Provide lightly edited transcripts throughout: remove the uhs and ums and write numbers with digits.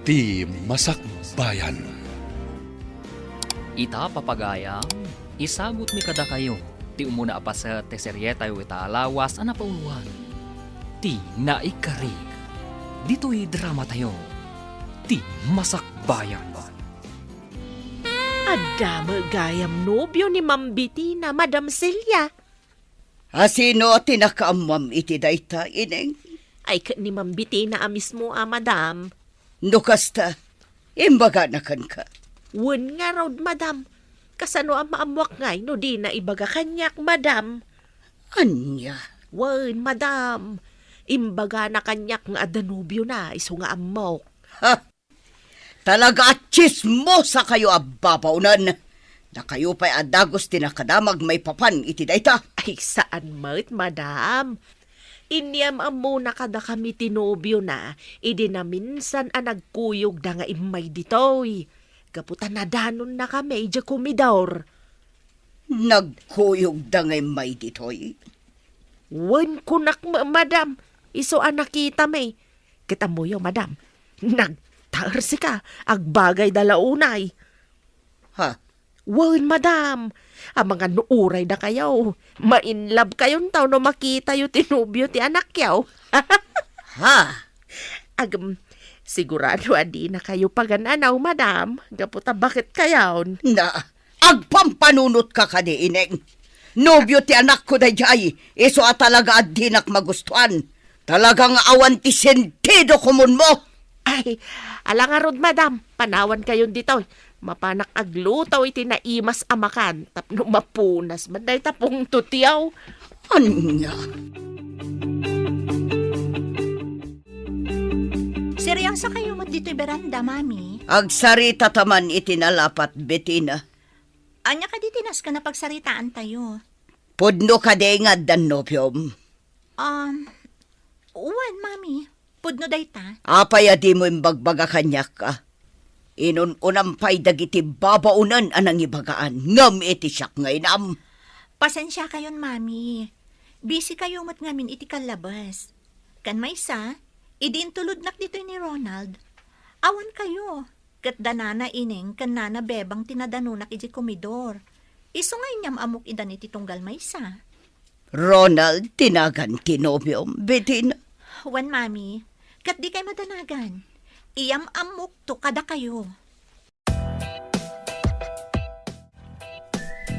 ti Masakbayan. Ita papagayam, isagot mi kada kayo. Ti umuna pa sa teserye tayo ita alawas ana pauluan. Ti naikari. Dito'y drama tayo. Ti Masakbayan. Adama gayam nobyo ni Ma'am Bettina, Madam Celia. Asino tinakaamam iti dayta, ineng? Ay ni Ma'am Bettina mismo, Madam. Nukasta, imbaga na kan ka. Wen nga raw, Madam. Kasano ang maamwak ngay, no di na ibaga kanyak, Madam. Anya? Wen, Madam. Imbaga na kanyak nga adanubyo na, iso nga amok. Ha? Talaga at chismosa kayo ababaunan. Na kayo pa'y adagos tinakadamag may papan iti dayta. Ay, saan mat, Madam? Inyam muna kada kami tinobyo na, idi na minsan ang nagkuyog da nga imay ditoy. Kaputan na danon na kami, dya kumidor. Nagkuyog da ngay may ditoy. Wen kunak, Madam. Iso ang nakita may. Kita mo yo, Madam. Nagtarsi ka, agbagay dalaunay. Ha? Wen, Madam. Ang mga nuuray na kayo. Mainlove kayong tao no makita yung tinubyo ti anak yaw. Ha? Sigurado adi na kayo pagananaw, Madam. Gaputa bakit kayaw? Na, agpampanunot ka kadi, ineng. Nobyo ti anak ko dayjay, iso a talaga at dinak magustuhan. Talagang awan ti sentido kumun mo. Ay, alangarod, Madam. Panawan kayon dito. Mapanak aglutaw iti naimas amakan. Tapno mapunas. Manday tapong tutiyaw. Anya? Seryoso kayo mat dito'y beranda, Mami? Agsarita taman itinalapat, Bettina. Anya ka ditinas ka na pagsaritaan tayo. Pudno ka de nga dan nobyom. Uwan, Mami. Pudno dayta. Apay adi mo imbagbaga kanyak ka. Inun-unampay dagiti babaunan anang ibagaan. Ngam iti siyak ngayon Pasensya kayon, Mami. Busy kayo mat ngamin iti kalabas. Kan may isa, idin tuludnak dito ni Ronald. Awan kayo. Kat danana ineng kan nana bebang tinadanunak iti komidor. Iso nga inyam amok idan iti tunggal may isa. Ronald, tinagan tinobyom, Bettina. Wan, Mami. Kat di kay madanagan. Iyam amok to kada kayo.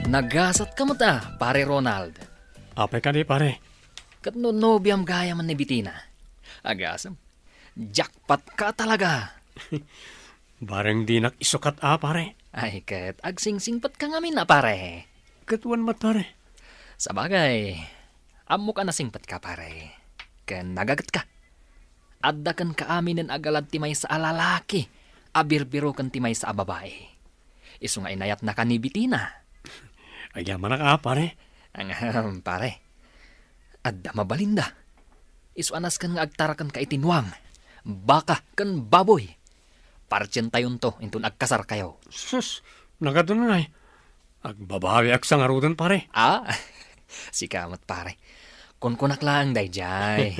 Nagasat ka mo ta, pare Ronald. Apay ka di, pare. Kat no nobyam gaya man ni Bettina. Agasam. Jackpot ka talaga. Bareng dinak isukat pare. Ay, kat agsingsingpat ka ngamin na, pare. Katuan mat, pare. Sabagay, amo ka nasingpat ka, pare. Ken nagagat ka. Adda kan kaamin ng agalad timay sa alalaki. Abirbiro kan timay sa ababae. Iso nga inayat na ka ni Bettina. Ay, yaman na pare. Ang pare. Adda mabalinda. Iso anas kan nga agtarakan ka itinwang. Baka kan baboy. Parchen tayon to, intun agkasar kayo. Sus, nagadun na agbabawi ak sa ngarudan, pare. Sikamat pare. Kunkunak lang dayjay.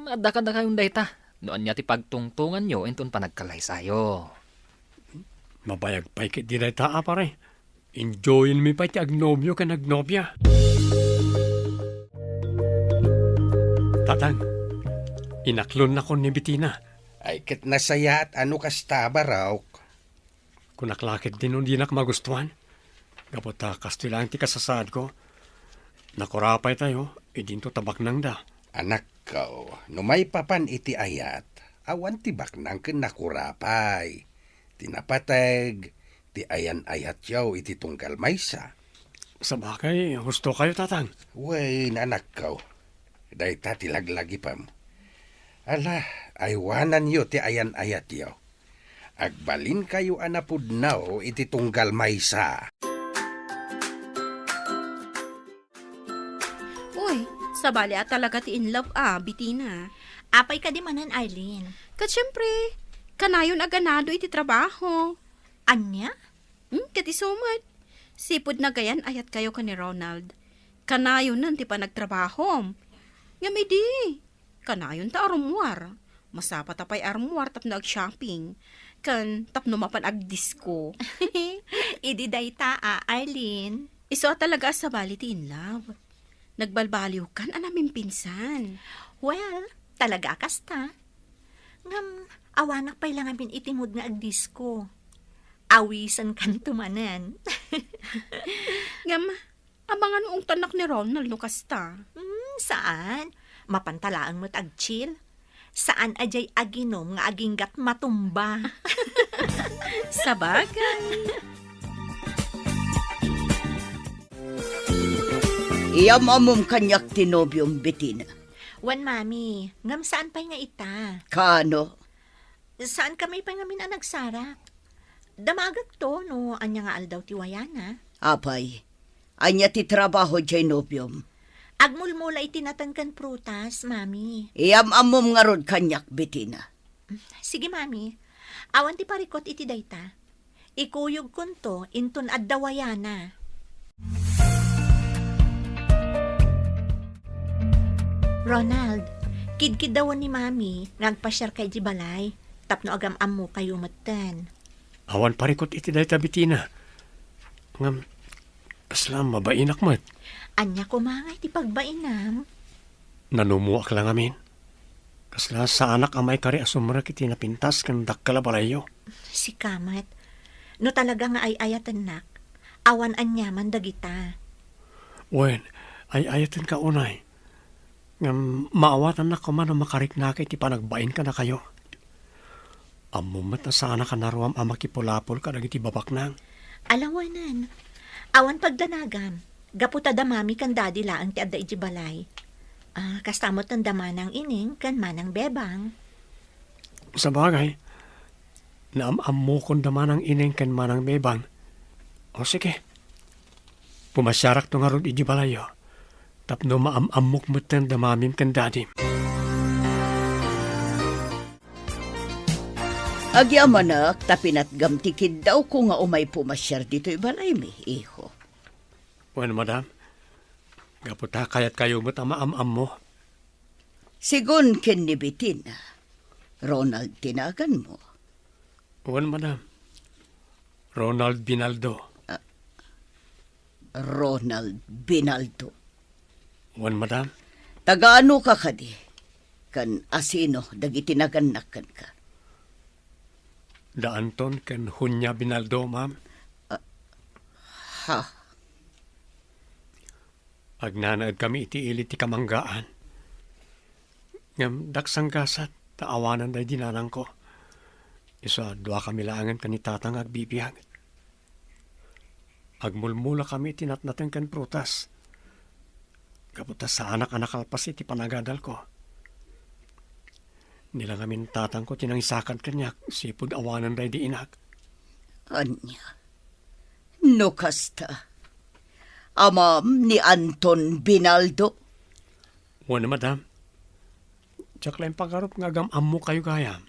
Adda kayong dayta. Noon niya ti pagtungtungan nyo, intun panagkalay sayo. Mabayag pa'y kit di ta, pare. Enjoyin mi pa ti agnobyo ka nagnobya. Tatang, inaklon na ko ni Bettina. Ay ket nasaya at ano kasta baraw. Kunaklakit din di nak magustuhan. Kapot kastilang ti kasasad ko. Nakurapay tayo, idinto tabak nang da. Anak ko, no may papan iti ayat, awan tibak nang nakurapay. Tinapateg, ti ayan ayat yaw iti tunggal maysa. Sa bakay, gusto kayo, tatang. Way, anak ko, dahi tatilaglagi pam. Ala, aywanan yo ti ayan ayat yaw. Agbalin kayo anapudnaw iti tunggal maysa. Uy, sabali talaga ti in love Bettina. Apay ka di manan, Arlene. Kat syempre, kanayon aganado iti trabaho. Anya? Kat isumat. Sipod na gayan ayat kayo ka ni Ronald. Kanayon nan ti pa nagtrabaho. Nga di. Kanayon ta arumwar. Masapa tapay armuar tap na ag-shopping. Kan tapno mapan ag-disco. Idi dayta, Arlene. Iso talaga sa bali ti in love. Nagbalbaliw kan anamin pinsan. Well, talaga kasta. Ngam, awanak pa'y lang amin itimod nga ag-disco. Awisan kan tumanan. Ngam, abangan mo ang tanak ni Ronald no kasta. Saan? Mapantalaang mo't ag-chill. Saan ajay aginom nga aginggat matumba? Sa bagay. Iyam amom kanyak tinobyong Bettina. Wan, mami. Ngam saan pa'y nga ita? Kano? Saan kami pa'y ngamin ang nagsarap? Damagag to, no? Anya nga aldaw ti wayana. Apay, anya ti trabaho jay nobyom. Agmulmula itinatangkan prutas, mami. Iyam amom nga rod kanyak Bettina. Sige, mami. Awan ti parikot iti dayta. Ikuyog kunto intun addawayana. Ronald, kidkid dawan ni mami ngagpasyar kay di balay. Tapno agam-am mo kayo matan. Awan parikot iti dayta Bettina. Ngam, kaslam mabainak mat. Anya ko mga iti pagbainam. Nanumuak lang amin. Kasla sa anak amay kari asumrak iti napintas kan dakkala balayo. Si Kamat. No talaga nga ay ayatan nak. Awan anyaman dagita. Wen, ay ayatan ka unay. Ngam, maawatan na ko man ang makariknaki ti panagbain ka na kayo. Amumat na sana ka naruam amakipulapol ka nagiti babak nang. Alawanan. Awan pagdanagam. Gaputa damami kan dadi laang ti adda iti balay. Kastamot ng damanang ining kan manang bebang. Sa bagay, naamam mo kung daman ang ineng kan manang bebang. O sige, pumasyarak to nga ron iti balayo. Tapno maamamok mo tan damamim kan dadi. Agyamanak, tapinat gamtikid daw ko nga umay pumasyar dito ibalay mi, iho. Bueno, madam, gaputa kayat kayo mo't ang maamam mo. Sigun ken ni Bettina, Ronald tinagan mo. Bueno, madam, Ronald Binaldo. Ronald Binaldo. Bueno, madam, Tagaano ka kadi? Kan asino dagitinagan kan ka. da Anton ken Hunya Binaldo, ma'am. Ha? Agnanaad kami iti ili ti kamanggaan. Ngam daksang gasat, taawanan day dinanang ko. Isa, dua kami laangan kanitatang agbibiyag. Agmulmula kami tinatnatan kan prutas. Kaputas sa anak-anak alpas iti panagadal ko. Nilang amin tatang ko tinangisakan kanyak, sipud awanan day di inak. Anya? No kasta. Amam ni Anton Binaldo. Wana, madam. Tsak lang pagkarup nga gamam mo kayo gayam.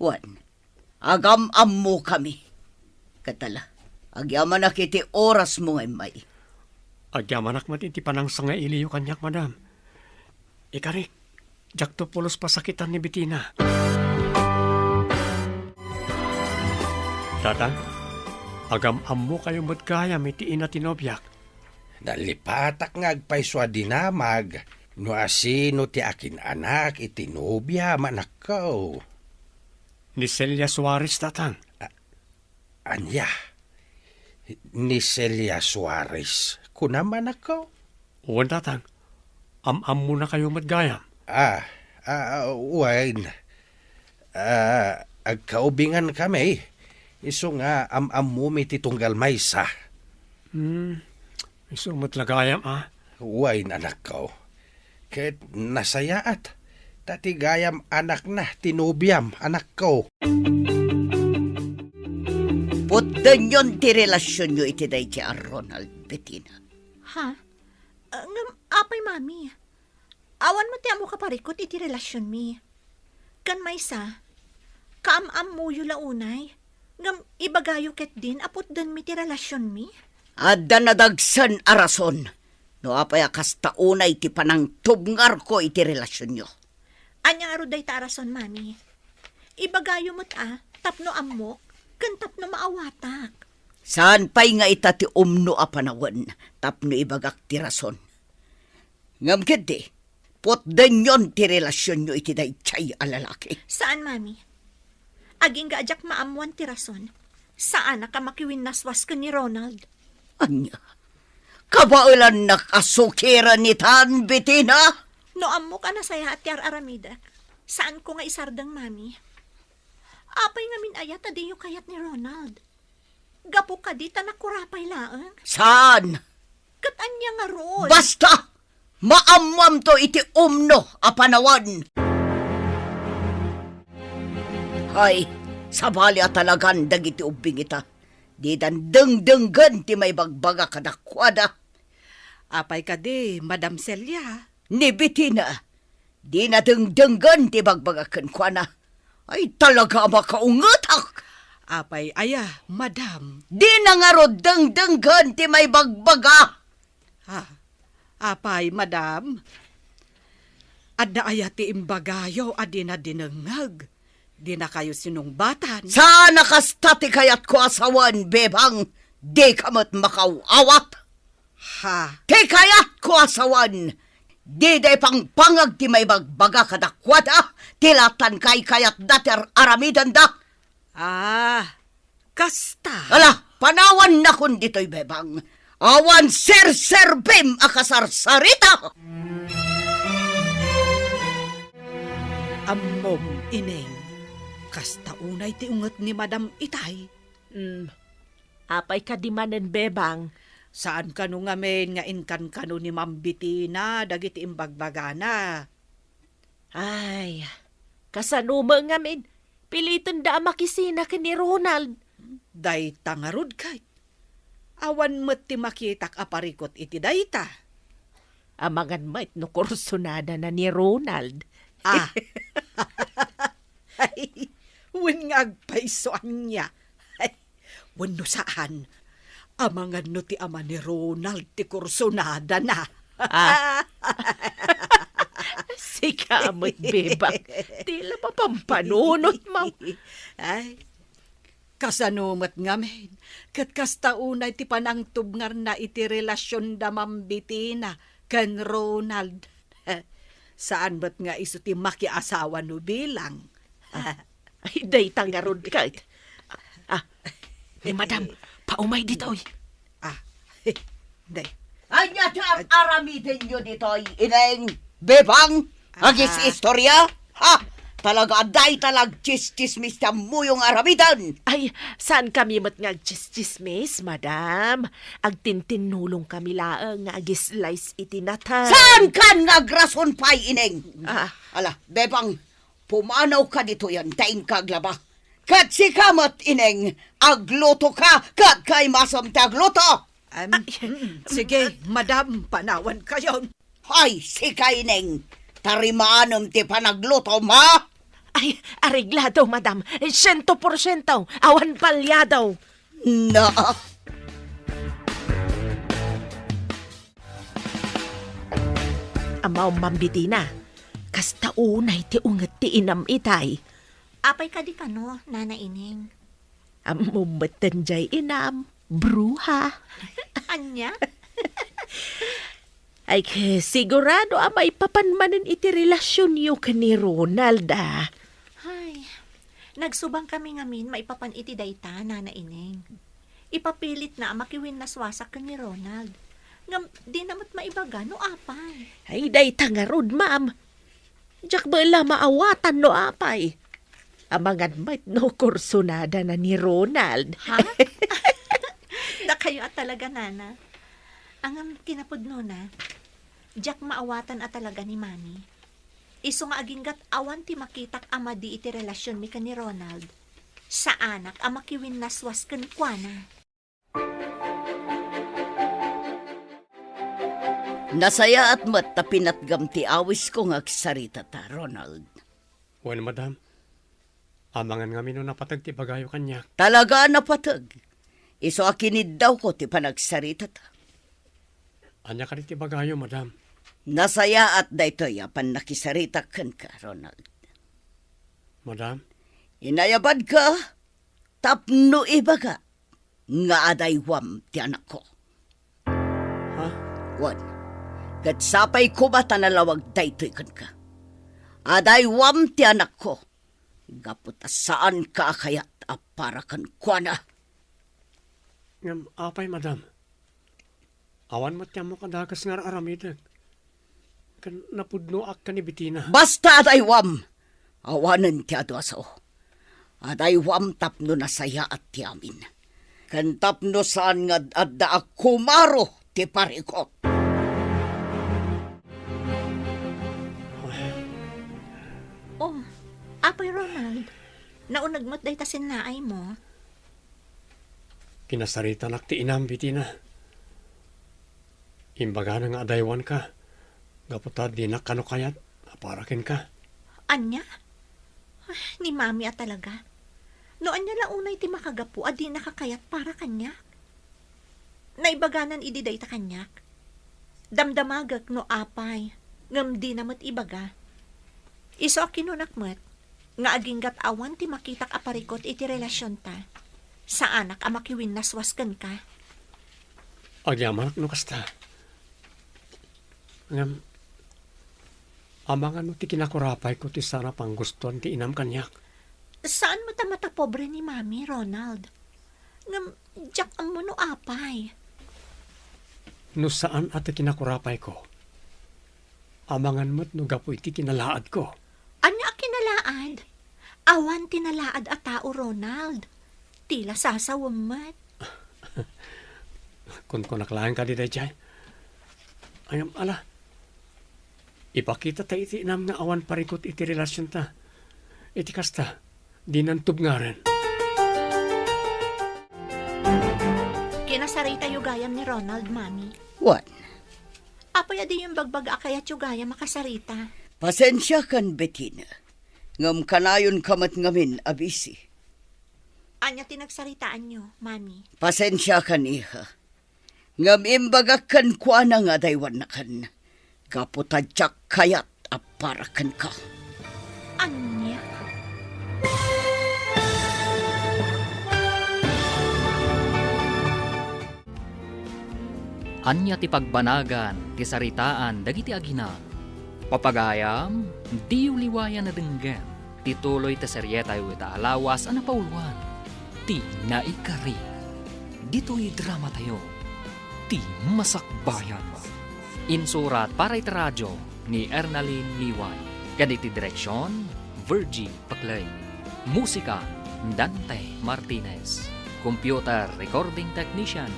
Wan. Agam-am mo kami. Katala. Agyaman na kiti oras mo ngay may. Agyamanak mat iti panang nga iliyo kanyak, madam. Ikarik, jak to pulos pasakitan ni Bettina. Tatang, agam-am mo kayo mo't gayam iti ina tinobyak. Nalipatak nga agpaiswa dinamag. No asino ti akin anak itinobya manakaw. Ni Celia Suarez, tatang. Anya? Ni Celia Suarez. Kunaman ako? Uwan, tatang. Am-am mo na kayo matgayam. Wine. Agkaubingan kami. Iso nga am-am mo may titunggal maysa. Isumot lagayam, Wine anak ko. Kahit nasayaat. Tatigayam anak na, tinubyam anak ko. Putdan yun ti relasyon nyo iti day ti Ronald Bettina. Ha? Ngam, apay mami. Awan mo ti amo kaparikot iti relasyon mi. Kan maysa, kaam-am mo yu launay. Ngam, ibagayo ket din apot dan mi ti relasyon mi. Adda nadagsan arason. No apay akas taunay ti panang tubngar ko iti relasyon nyo. Anya nga ruday tarason, mami. Ibagayo mo't tapno amok, kan tapno maawatak. Saan pa'y nga itati umno a panawan, tapno ibagak ti rason. Ngam kedi, potden yon ti relasyon nyo iti daychay a lalaki. Saan, mami? Aging gaajak maamuan ti rason. Saan ka makiwin naswas ka ni Ronald? Anya, kabailan nakasukiran ni Tan Bettina? No amo ka na saya at yar aramida. Saan ko nga isardang, mami? Apay nga minayat adiyo kayat ni Ronald. Gapo ka di tanakurapay laang. Saan? Katanya nga ron. Basta! Maamwam to iti umno a panawan. Hay, sabali at talagan dagiti ubing ita. Di dan dengdenggan ti may bagbaga kadakwada. Apay ka di, Madam Celia. Ni Bettina, di na dengdenggan ti bagbaga kenkwana. Ay talaga makaungatak. Apay aya, Madam. Di na nga ro dengdenggan ti may bagbaga. Apay, Madam. Adda aya ti imbagayo adi na dinengag. Di na kayo sinungbatan. Sana kastati kayat ko asawan, bebang. Di kamot makawawat. Ha, Ti kayat ko asawan. Di day pang pangag ti may bagbaga kadakwada. Tilatan kay kayat dater aramidan da. kasta. Ala, panawan na kun dito'y bebang. Awan ser-serbim akasarsarita. Ammom, ineng. Kasta unay ti unget ni Madam Itay. Apay ka di manen, bebang. Saan ka nung ngamen nga inkan kano ni Ma'am Bettina dagiti imbagbagana? Ay, kasanuma nga min. Pilitan da makisina ka ni Ronald. Day tangarod kay. Awan met ti makitak aparikot iti dayta. Amangan mait no kursunada na ni Ronald. Ay, wen nga agpaisoan niya. Ay, wen no saan. Amangan no ti ama ni Ronald ti kursunada na. Sika amoy bebang. Tila mapampanunot mo. Ay, kasanumat nga men. Kat kasta unay ti panangtubngar na iti relasyon da Ma'am Bettina kan Ronald. Saan ba't nga iso ti makiasawa no bilang? Ay, day tangarod ka. Madam, paumay dito. Day. Anya ti aramidin nyo dito'y ineng bebang. Agis istorya. Ha? Talaga aday talag chismis mo yung aramidan. Ay, saan kami mat nga chismis, madam? Agtintinulong kami laang nga agislays itinatay. Saan kan ngagrason pa'y ineng? Ah. Ala, bebang, pumanaw ka dito yan, taing kaglaba. Kat si kamot ineng, agluto ka, kat kay masam te agluto. Sige, Madam, panawan kayon. Ay, si kaineng, tarimaanam ti panagluto, ma? Ay, areglado, madam. 100%. Awan palyado. Na, Amaw mambitina. Kasta unay ti unget ti inam itay. Apay ka di kano, Nana Ineng. Amumatan jay inam. Bruha. Anya? Ay, sigurado amay papanmanin iti relasyon yo ka ni Ronald, Ay, nagsubang kami ngamin maipapan iti dayta, Nana Ineng. Ipapilit na makiwin na swasak ka ni Ronald. Ngam, di namat maibaga, no apay. Ay, day tangarod, ma'am. Diyak bala maawatan no apay. Amangan mait no kursunada na ni Ronald. Ha? Da kayo at talaga, Nana. Ang kinapod no na, diyak maawatan at talaga ni Mami. Iso nga aginggat awan ti makitak amadi iti relasyon mi ka ni Ronald. Sa anak amakiwin naswas kan kuana. nasaya at matapinat gamti awis ko nga sarita ta, Ronald. Wen, Madam. Amangan nga mino napatag ti bagayo kanya. Talaga napatag. Iso akinid daw ko ti panagsarita ta. Anya ka ti bagayo, Madam. Nasaya at daytoy apan nakisaritakan ka, Ronald. Madam, Inayabad ka, tapno ibaga, nga adaywam ti anak ko. ha? Wan, kat sapay ko ba tanalawag daytoy kan ka? Adaywam ti anak ko, gaputa saan ka kayat para kan kuana. Ngam, apay, madam. Awan mo tiyamo kadakas nga aramidag. Kan napudno ak ka ni Bitina. Basta adaywam, awanan ti adwaso. Adaywam tapno na saya at ti amin. Kan tapno saan nga adda kumaro ti parikot. Oh, apay Ronald. Naunag mo't day tasin naay mo. Kinasarita nak ti inam, Bitina. Imbaga na nga adaywan ka. Gaputa di na kano kayat, aparakin ka. Anya? Ay, ni mami at talaga. Noon niya launay ti makagapu at di nakakayat para kanyak. Naibaganan ididay ta kanyak. Damdamagak no apay. Ngam di namat ibaga. Iso kinunakmat. Nga aginggat awan ti makitak aparikot iti relasyon ta. Sa anak amakiwin naswaskan ka. Agyaman no kasta. Ngam, amangan mo ti kinakurapay ko ti sana pang guston ti inam kanyak. Saan mata pobre ni mami, Ronald? Ngam, jak ang muno apay. No saan at kinakurapay ko? Amangan mo't no gapo iti kinalaad ko. Anya kinalaad? Awan tinalaad at tao, Ronald. Tila sasawamat. Kung naklaan ka di dayjay. Ayam, ala. Ipakita ta iti inam nga awan parikot iti relasyon ta. Iti kasta, di nantub nga rin. Kinasarita yung gayam ni Ronald, mami. Wan, Apay adi yung bagbag akayat yung gayam makasarita. pasensya kan Bettina. Ngam kanayon kamat ngamin abisi. Anya tinagsaritaan nyo, mami. Pasensya kan iha. Ngam imbagakan kuana nga daywan na kan. Kaputadyak kayat aparakan ka. Anya? Anya ti pagbanagan, ti saritaan, dagiti agina. Papagayam, di uliwayan na denggan. Ti tuloy ti seryeta yu ita alawas ana paulwan. Ti naikari. Dito'y drama tayo. Ti masakbayan. Insurat para iti radyo ni Ernalyn Liway. Kaditi direksyon, Virgie Paclay. Musika, Dante Martinez. Computer Recording Technician,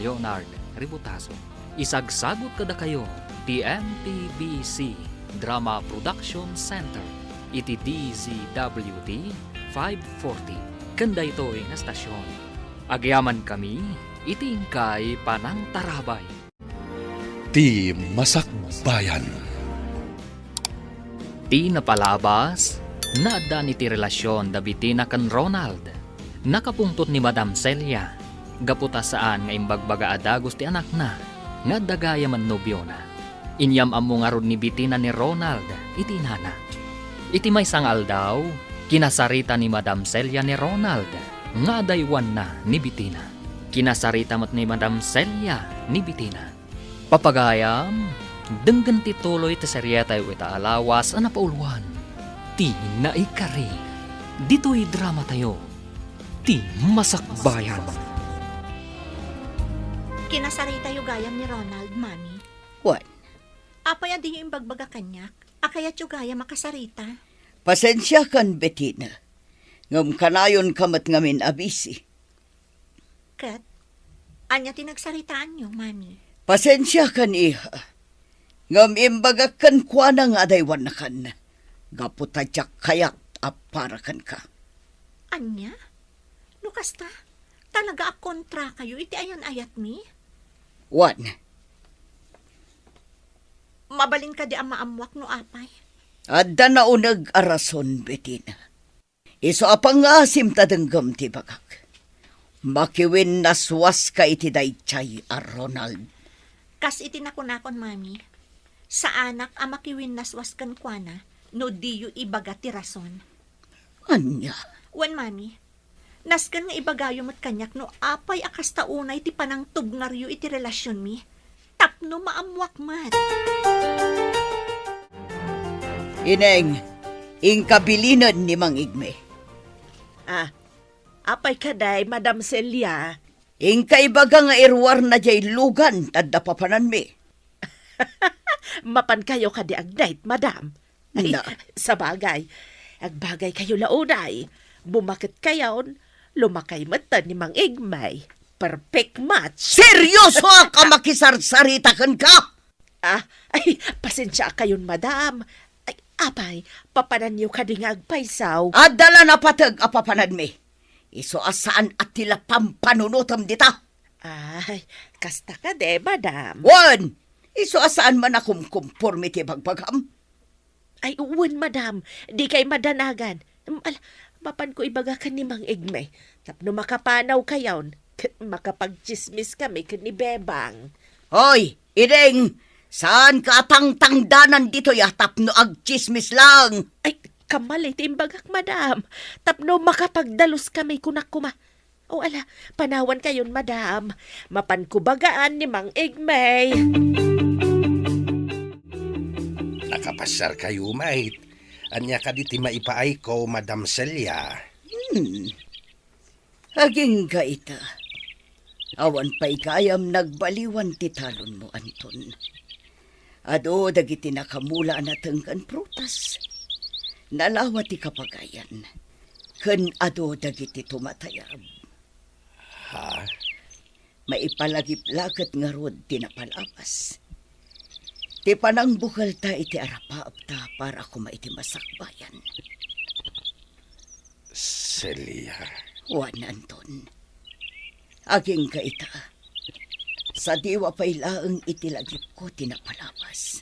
Leonard Ributaso. Isagsagot kada kayo, TMPBC Drama Production Center, iti DZWT 540. Kanda ito ang estasyon. Agyaman kami, itingkay panang tarabay. Ti Masakbayan. Ti napalabas, naadaan iti relasyon da Bitina kan Ronald. Nakapungtot ni Madam Celia. Gaputa saan nga imbagbaga adagos ti anak na, nga dagaya man nobyo na. Inyam amo nga rod ni Bitina ni Ronald, iti nana. Iti may sangal daw, kinasarita ni Madam Celia ni Ronald, nga daywan na ni Bitina. Kinasarita mat ni Madam Celia ni Bitina. Papagayam, denggan ti tuloy ti seryeta yu ita alawas ana paulwan. Ti naikari. Dito'y drama tayo. Ti masakbayan. Kinasarita yung gayam ni Ronald, mami. Wan, Apay adi yung bagbaga kanyak. Akayat yung gayam makasarita. pasensya kan Bettina. Ngam kanayon kamat ngamin abisi. Kat, anya tinagsaritaan nyo, mami. Pasensya kan iha. Ngam imbagakan kuana nga daywan na kan. Gaputadyak kayat aparakan ka. Anya? No kasta, talaga ak kontra kayo, iti ayan ayat mi? Wan, Mabalin ka di ang maamwak no apay. adda na unag arason Bettina. Iso apang asim tadenggam ti bagak. Makiwin naswas ka iti daychay a Ronald. Kas iti nakunakon, mami. Sa anak a makiwin naswas kan kuana, no diyo ibaga ti rason. Anya, Wan, mami, naskan nga ibagayo mat kanyak no apay akas taunay ti panang tubngaryo iti relasyon mi. Tapno maamwak mat. Ineng, ingkabilinan ni Mang Igme. Apay kaday, Madam Celia. Ingkaibaga nga irwar na jay lugan, tadda papanan mi. Mapan kayo kadi agnight, Madam. Ay, Na. sa bagay. Agbagay kayo launay. Bumakit kayon, lumakay mata ni Mang Igmay. Perfect match. Seryoso ka makisarsaritakan ka? Ay, pasensya kayon, Madam. Ay, apay, papanan niyo kadi nga agpaysaw. Adala na patag apapanan mi. Iso asaan at tila pampanunutam dita. Ay, kasta ka de, Madam. Wan! Iso asaan man akong conformity bagbagam. Ay, uwan, Madam. Di kay madanagan. Mapan ko ibaga ka ni Mang Igmay. Tapno makapanaw kayon. Makapagchismis kami ka ni Bebang. Hoy, Ideng! Saan ka tangtangdanan dito yatap no agchismis lang? Ay, kamalay timbagak, Madam. Tapno makapagdalos kami kunakuma. O ala, panawan kayon, Madam. Mapan ko bagaan ni Mang Igmay. Nakapasar kayo, mate. Anya ka diti maipaay ko, Madam Celia. Aging ka ita. Awan pa'y kayam nagbaliwan ti talon mo, Anton. Ado dagiti nakamula na tengkan prutas. Nalawa ti kapagayan. Ken ado dagiti tumatayab. Ha? Maipalagip-lagat nga rod ti napalapas. Ti panang bukal ta iti arapaap ta para kuma iti masakbayan. Celia. Juan Anton. Aging ka ita. Sa diwa pa'y laeng itilagip ko tinapalawas.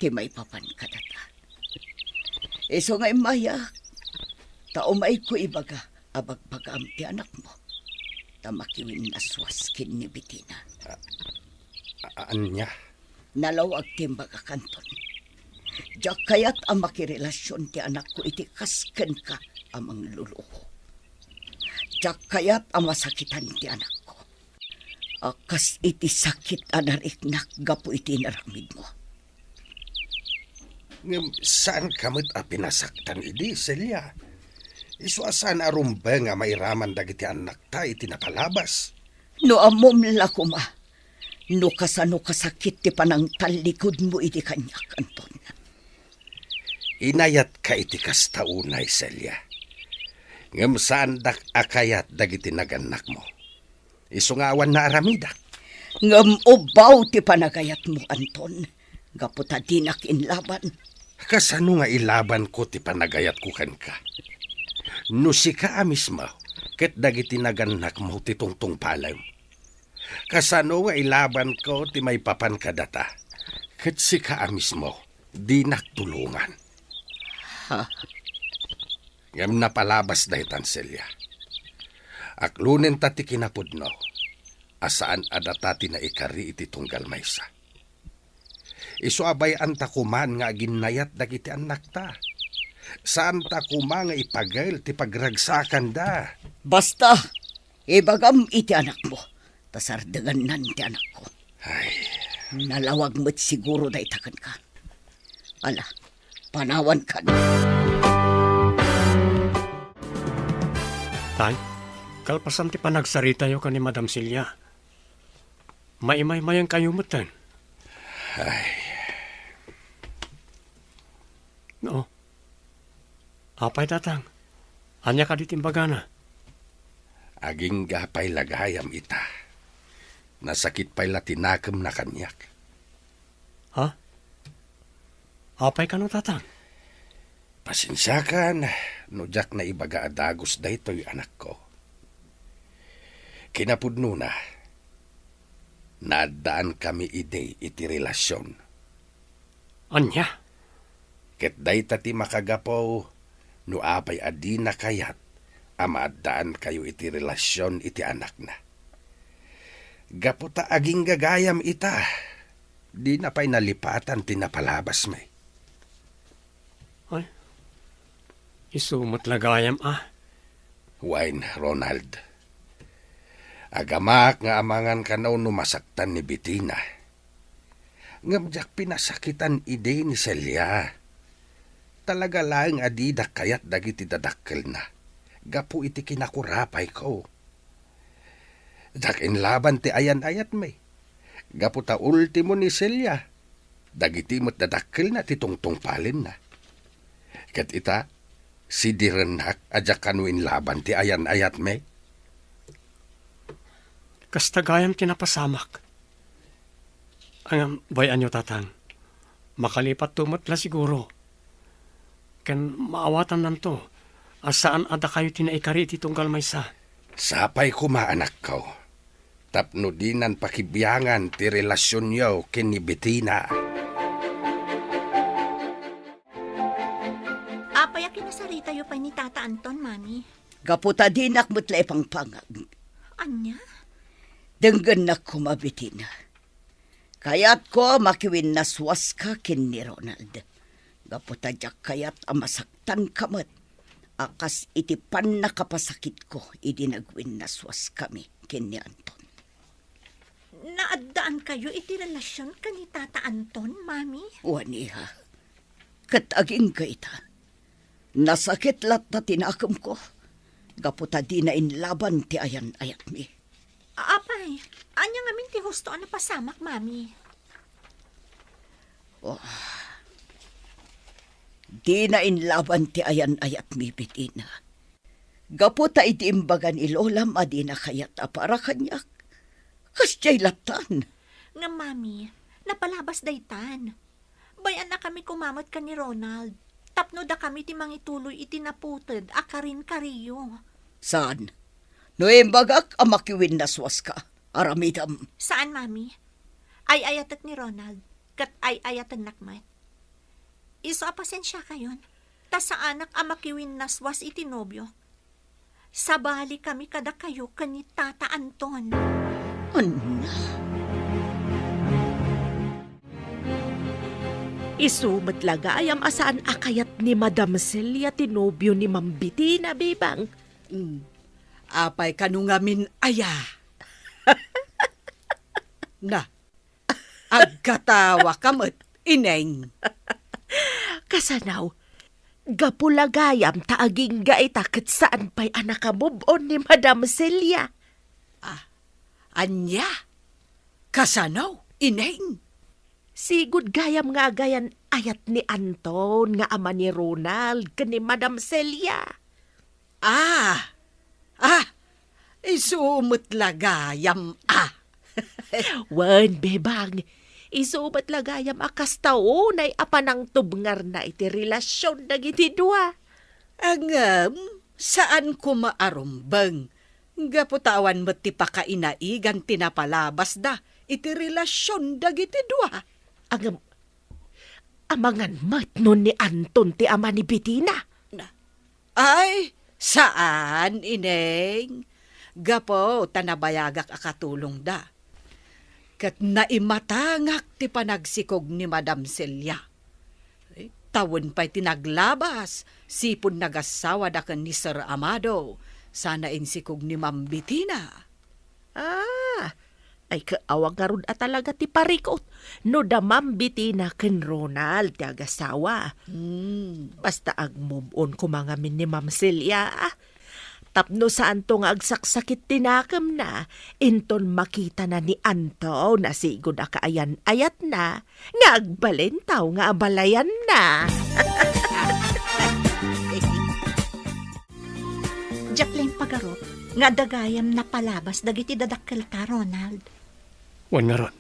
Ti may papan kadata. Iso nga'y mayak. Taumay ko ibaga abagbagam ti anak mo. Tamakiwin naswaskin ni Bitina. Anya? Nalawag timbaga kanton. Diyak kaya't ang makirelasyon ti anak ko iti kasken ka amang luluko. Diyak kaya't ang masakitan ti anak ko. Akas iti sakit anariknak gapo iti naramid mo. Ngam, saan kamot a pinasaktan idi, Celia? Isu asan arumba nga mairaman dagiti anak ta iti napalabas. No amom lakuma. No kasano kasakit ti panang talikod mo iti kanyak, Anton. Inayat ka iti kastaunay, Celia. Ngam saan dak akayat dagiti naganak mo. Isungawan na aramidak. Ngam ubaw ti panagayat mo, Anton. Gaputa dinak inlaban. Kasano nga ilaban ko ti panagayat ko kan ka. No si ka mismo, ket dagiti naganak mo ti tungtung palam. Kasano nga ilaban ko ti may papan kadata, ket si ka mismo, di naktulungan. Ha? Ngam napalabas dahitan, Celia. Aklunen ta ti kinapudno, asaan adata ti na ikari iti tunggal maysa. Isu abay anta kuman nga ginayat dagiti anak ta. Saan ta kuma nga ipagail ti pagragsakan da. Basta, ibagam iti anak mo. Tasardagan nan ti anak ko. Ay, Nalawag mo't siguro da itakan ka. Ala, panawan ka na. Tay, kalpasan ti panagsarita yo ka ni Madam Celia. Maimay-mayang kayo matan. No. Apay tatang. Anya ka ditimbaga na. aging gapay lagayam ita. Nasakit pa'y latinakam na kanyak. Ha? Apay ka no tatang? Pasensya ka na, no jak na ibaga adagos da ito'y anak ko. Kinapudno na, nadaan kami ide iti relasyon. Anya? Ket day tati makagapaw, no apay adi na kayat, amadaan kayo iti relasyon iti anak na. Gaputa aging gagayam ita, Di na pa'y nalipatan tinapalabas may. Ay, isumot lagayam Wine, Ronald. Agamak nga amangan ka na numasaktan ni Bettina. Ngamjak pinasakitan ide ni Celia. Talaga lang adida kayat dagiti dadakkel na. Gapu iti kinakurapay ko. Dakin laban ti ayan-ayat may. Gapu ta ultimo ni Celia. Dagiti mo't dadakkel na ti tungtungpalin na. Kat ita, si direnak adyak kanuin laban ti ayan-ayat may. Kastagayam tinapasamak. Ang bayan nyo, tatang. Makalipat tumot la siguro. Kan maawatan nanto. Asaan ada kayo tinaikari ti tunggal maysa. Sapay kumaanak ko. Tapno dinan pakibiyangan ti relasyon yaw ken ni Bettina. Apay kinasarita yo pa ni Tata Anton, Mami. Gaputa dinak mutla ipangpangag. Anya? Denggan na kumabitin. Kayat ko makiwin naswas ka kin ni Ronald. Gaputa jak kayat amasaktan kamat. Akas itipan na kapasakit ko, idinagwin naswas kami kin ni Anton. Naaddaan kayo iti relasyon ka ni Tata Anton, Mami? Waniha, kataging ka ita. Nasakit lat na tinakam ko. Gaputa di na inlaban ti ayan-ayat mi. Apay, anya nga min ti husto na pasamak, Mami. Di na inlaban ti ayan-ayat mi, Bettina. Gaputa iti imbagan ilolam adi na kayat apara kanyak. Kasya'y latan. Nga, Mami, napalabas daytan. Bayan na kami kumamot ka ni Ronald. Tapno da kami ti mangituloy iti naputid, akarin kariyo. Saan? No imbagak amakiwin naswas ka. Aramidam. Saan, Mami? Ay ayatat ni Ronald, kat ay ayatan nakmat. Iso apasensya kayon, ta sa anak amakiwin naswas iti nobyo. Sabali kami kada kayo kani Tata Anton. Isumat lagayam asaan akayat ni Madam Celia tinobyo ni Ma'am Bettina, bebang. Apay kanungamin aya. Na, agkatawa kamot, ineng. Kasanaw, gapulagayam taaging gaitakit saan pa'y anak-move-on ni Madam Celia. Anya, kasanaw, ineng. Sigud gayam nga gayan ayat ni Anton nga ama ni Ronald kani Madam Celia. Isumot lagayam Wan, bebang, isubat lagayam akas taon ay apanang tubngar na iti relasyon na iti dua. Angam, saan ko maarumbang? Gaputawan mo ti pakainaigan tinapalabas da, iti relasyon dagiti dua. Ang amangan matnon ni Anton ti ama ni Bettina. Ay, saan, ineng? Gapo, tanabayagak akatulong da. Kat naimatangak ti panagsikog ni Madam Celia. Tawon pa'y tinaglabas, sipon nagasawa da kan ni Sir Amado. Sana insikog ni Ma'am Bettina. Ay kaawang karun at talaga ti parikot. No da Ma'am Bettina ken Ronald ti agasawa. Basta ag-move on kumangamin ni Ma'am Celia. Tapno saan to nga agsaksakit tinakam na, inton makita na ni Anto na sigod akaayan-ayat na, nga agbalentaw nga abalayan na. Jacqueline Pagarot, nga dagayam na palabas dagiti dadakkel ka, Ronald. Wan nga ron.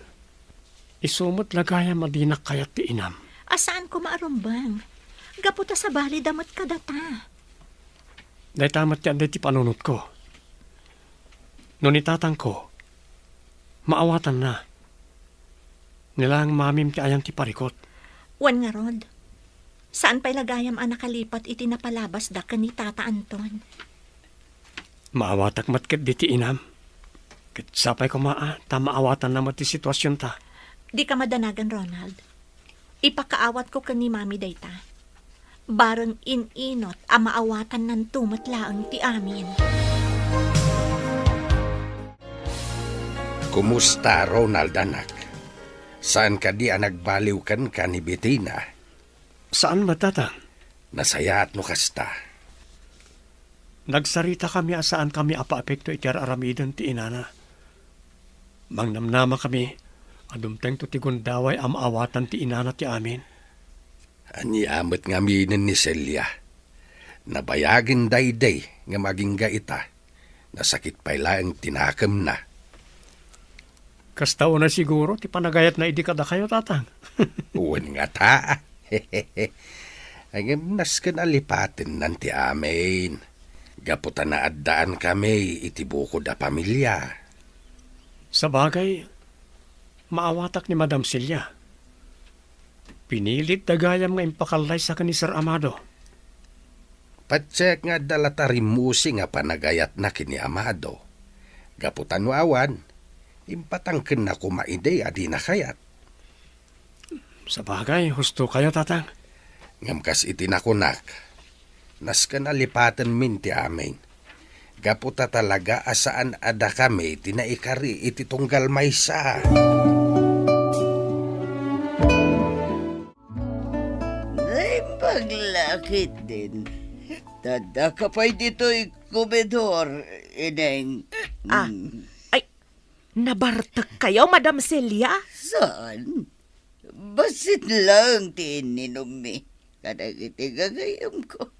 Isumot lagayam adinak kayat ti inam. Asaan ko maarumbang? Gaputa sa bali damot kadata. Dahil tamat yan ti panunot ko. Nung itatang ko, maawatan na. Nilang mamim ti ayang ti parikot. Wan nga, Rod. Saan pa'y lagayam ang nakalipat iti napalabas da ka ni Tata Anton? Maawatak matket di ti inam. Kat sapay ko tamaawatan na ti sitwasyon ta. Di ka madanagan, Ronald. Ipakaawat ko ka ni Mami dayta. Barang ininot ang maawatan ng tumatlaang ti amin. Kumusta, Ronald, anak? Saan ka di nagbaliw kan ka ni Bettina? Saan ba, Tatang? Nasaya at no kasta. Nagsarita kami asaan kami apa-apekto iti aramidon ti inana. Mangnamnama kami, adumteng to ti gundaway am awatan ti inana ti amin. Ani amat nga minin ni Celia. Nabayagin dayday nga maging gaita. Nasakit pa ang tinakam na. Kastao na siguro, ti panagayat na idi kada kayo, Tatang. Uwan nga ta. Ay nas ka nalipatin nanti amin. Gaputan na addaan kami iti bukod a pamilya. Sa bagay, maawatak ni Madam Celia. Pinilit dagayam nga impakalay sa ni Sir Amado. Patsek nga dalatarimusi nga panagayat na kini Amado. Gaputan wawan, impatangkin na kumaide adi na kayat. Sa bagay, husto kayo, Tatang. Ngamkas itinakunak. Nas ka nalipatan min ti amin. Gaputa talaga asaan ada kami tinaikari iti tunggal maysa. Ay, paglakit din. Tada ka pa'y dito'y komedor, ineng. Ah, ay, nabartak kayo, Madam Celia? Saan? Basit lang tininom mi. Kadang iti gagayam ko.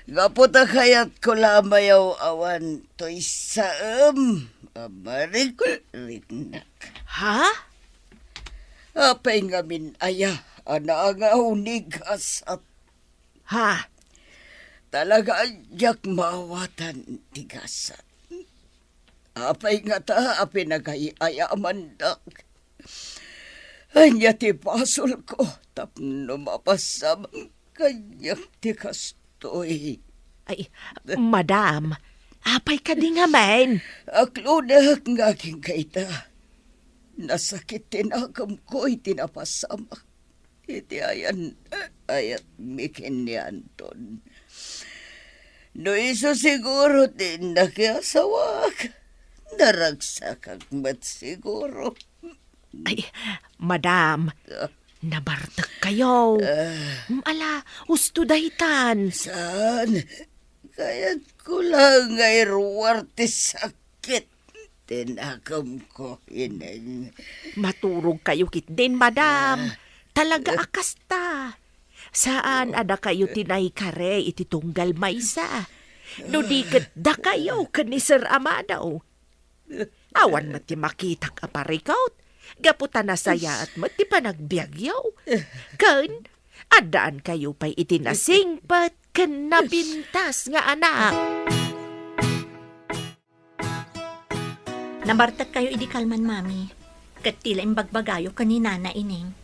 Gaputa kayat ko lamayaw awan to'y saam. Amarikulinak. Ha? Apay ngamin aya, ana nga unigas at Ha? talaga adyak mawatan tigasan. Apay nga ta, apay nagayaya mandak. Anya ti pasol ko, tapno mapasam kanyak tigastoy. Ay, Madam, apay ka di nga man. Aklunak nga king kaita. Nasakit tinakam ko itinapasamak. Iti ayan, ayat mikin ni Anton. No iso siguro din nakiasawak. Naragsak mat siguro. Ay, Madam, nabartak kayo. Ala, usto dahitan. Saan? Kaya't ko lang ay ruwarte sakit. Tinakam ko, ineng. Maturog kayo kit din, Madam. Talaga akasta. Saan ada kayo tinay kare iti tunggal maysa? No diket da kayo ni Sir Amado. Awan mati makitak aparikaut. Gaputan na saya at mati pa nagbiagyaw. Kan, adaan kayo pa'y itinasingpat kan nabintas nga anak. Nabartak kayo idi kalman, Mami. Kat tila imbagbagayo kanina na ining.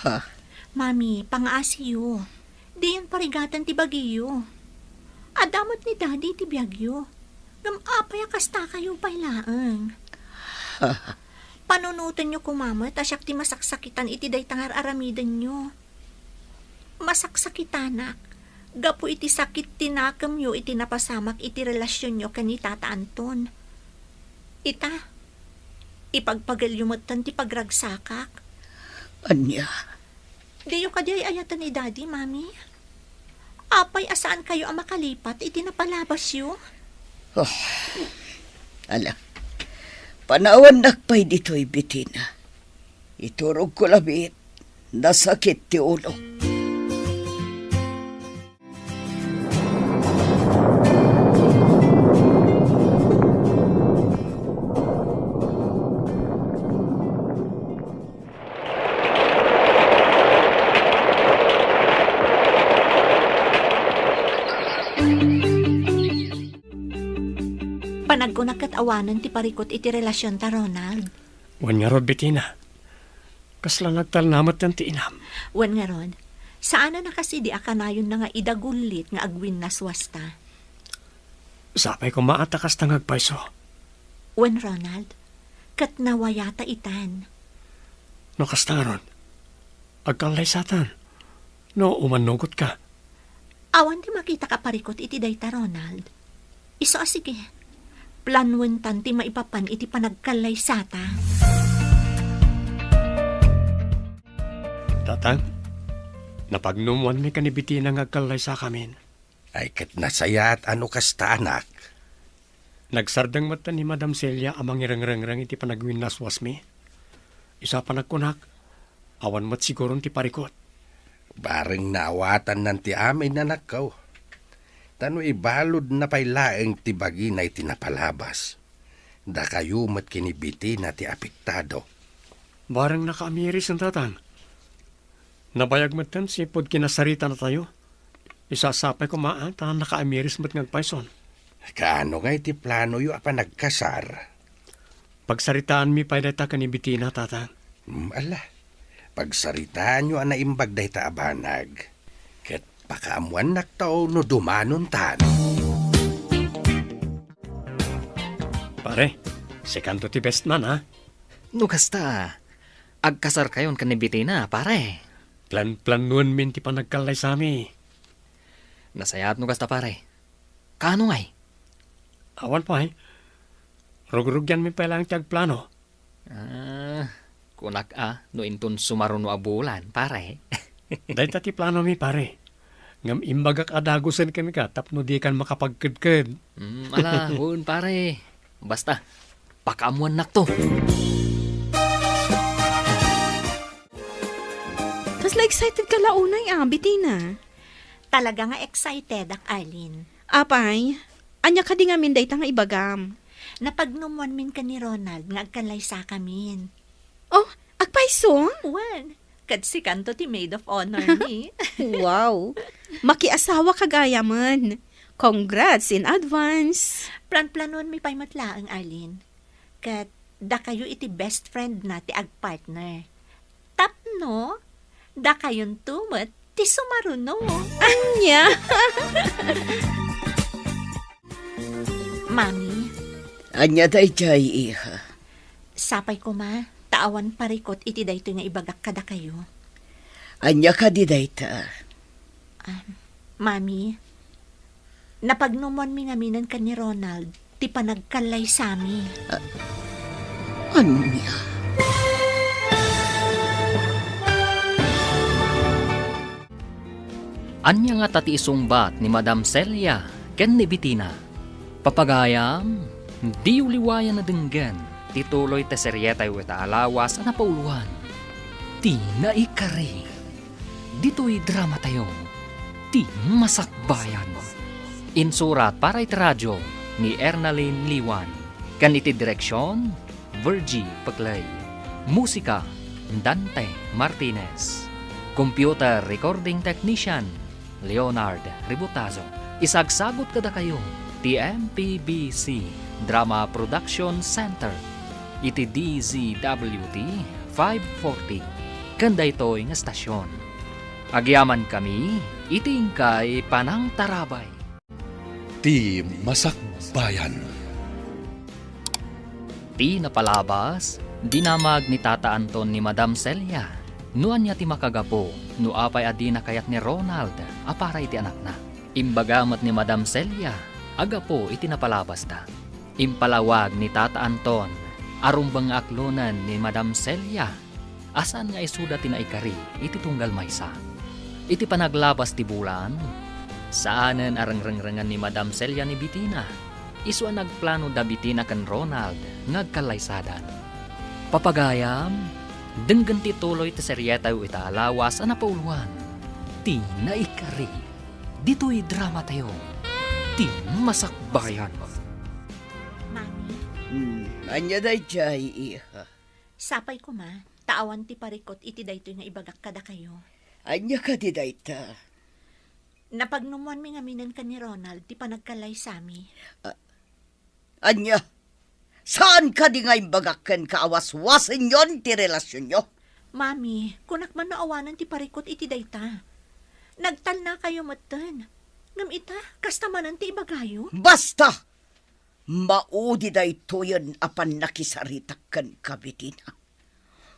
Ha? Mami, pangaasiyo. Di yan parigatan ti Baguio. Adamot ni Daddy ti Biagyo. Gamapay kasta kayo pailaang. Panunutan nyo kumama, tasyak ti masaksakitan iti day tangar aramidan nyo. Masaksakitanak. Gapu iti sakit tinakam nyo iti napasamak iti relasyon nyo kani Tata Anton. Ita, ipagpagalyumutan ti pagragsakak. Anya? Diyo ka di ay ayatan ni Daddy, Mami. Apay asaan kayo ang makalipat, iti napalabas yun. Oh, ala. Panawan nakpay dito'y Bettina. Iturog ko labit. Nasakit ti ulo. Panagkunak kat awanan ti parikot iti relasyon ta, Ronald. Wan nga rod, Bettina. Kasla nagtalnamat ng ti inam. Wan nga Rod, saan na kasi di akanayon na nga idagulit nga agwin na swasta. Sapay ko maatakas tangagpayso. Wan Ronald, kat nawayata itan. No kastaron. Agkalay satan. No umanugot ka. Awan ti makita ka parikot iti dayta, Ronald. Iso sige. Planwen tan ti maipapan iti panagkalay sata. Tatang, napagnumuan mi kanibiti ng agkalay sa kamin. Ay kat nasaya at ano kasta anak. Nagsardang mata ni Madam Celia amang irangrang iti panagwin naswas mi. Isa pa nagkunak, awan mat siguron ti parikot. Bareng naawatan ng ti amin na nakaw. Tano ibalod na pailaeng ti bagi na itinapalabas. Da kayo mat kinibiti na ti apektado. Barang nakaamiris ang tatang. Nabayag matan sipod kinasarita na tayo. Isasapay ko maata nakaamiris mat ngagpaison. Kaano nga iti plano yu apa nagkasar? Pagsaritaan mi pa'y data kanibiti na tatang. Ala, pagsaritaan nyo ana imbag day ta abanag. Ket pakaamuan naktaw no dumanon tan. Pare, si Kanto ti best man ha. No kasta, agkasar kayon kanibiti na, pare. Plan-planuan min ti panagkalay sa mi. Nasayat no kasta, pare. Kano ngay? Awan pa Rug-rugyan mi pa lang ti agplano. Kunak no intun sumaron no abulan, pare. Dahil ti plano mi pare. Ngam imbagak adagusan kan ka tapno di kan makapagkadkad. Ala, hun, pare. Basta, pakaamuan nak to. Kasla excited ka launay, Bitina. Talaga nga excited ak Arlene. Apay, anya ka di nga min dayta nga ibagam. Napagnumuan min ka ni Ronald nga agkalay sa kamin. Oh, agpaiso? Wan, kad si Kanto ti maid of honor ni. Wow, makiasawa ka gaya man. Congrats in advance. Plan-planon mi pa'y matlaang, Arlene. Kat da kayo iti best friend na ti agpartner. Tapno, da kayon tumat ti sumaruno. Anya? Mami, Anya day jay iha. sapay ko ma, taawan parikot iti dayto nga ibagak kada kayo. Anya ka di dayta. Mami, napagnumon mi ngaminan ka ni Ronald, ti panagkalay sami. Anya? Anya nga tati isungbat ni Madam Celia ken ni Bitina. Papagayam, di uliwayan na denggan, tituloy ta seryetay weta alawas na pauluan. Ti naikari. Dito'y drama tayo. Ti masakbayan. Insurat para iti radyo ni Ernalyn Liwan. Kan iti direksyon, Virgie Paglay. Musika, Dante Martinez. Computer recording technician, Leonard Ributazo. Isagsagot kada kayo, TMPBC Drama Production Center. Iti DZWT 540. Kanda ito'y nga stasyon. Agyaman kami, itingkay panang tarabay. Ti Masakbayan. Ti napalabas, dinamag ni Tata Anton ni Madam Celia. Nuan niya ti makagapo, no apay adi na kayat ni Ronald, apara iti anak na. Imbagamat ni Madam Celia, agapo iti napalabas ta. Impalawag ni Tata Anton, arumbang aklunan ni Madam Celia. Asan nga isuda ti naikari, iti tunggal maysa. Iti panaglabas ti bulan, saanen arangrangrangan ni Madam Celia ni Bitina. Isu ang nagplano da Bitina kan Ronald, nagkalaysadan. Papagayam, denggan ti tuloy ti seryeta yu italawas ang napauluan. Ti naikari, dito'y drama tayo. Ti masakbayan. Mami, Anya day jay iha. sapay ko ma, taawan ti parikot iti dayto nga ibagak kada kayo. Anya ka di dayta. Napagnumuan mi ngaminan ka ni Ronald, ti panagkalay sami. Anya? Saan ka di nga imbagakan kaawaswasan yon ti relasyon nyo? Mami, kunak man naawanan ti parikot iti dayta. Nagtal na kayo matan. Ngam ita, kastamanan ti ibagayo. Basta! Maudi day tuyon apan nakisaritak kan kabitina.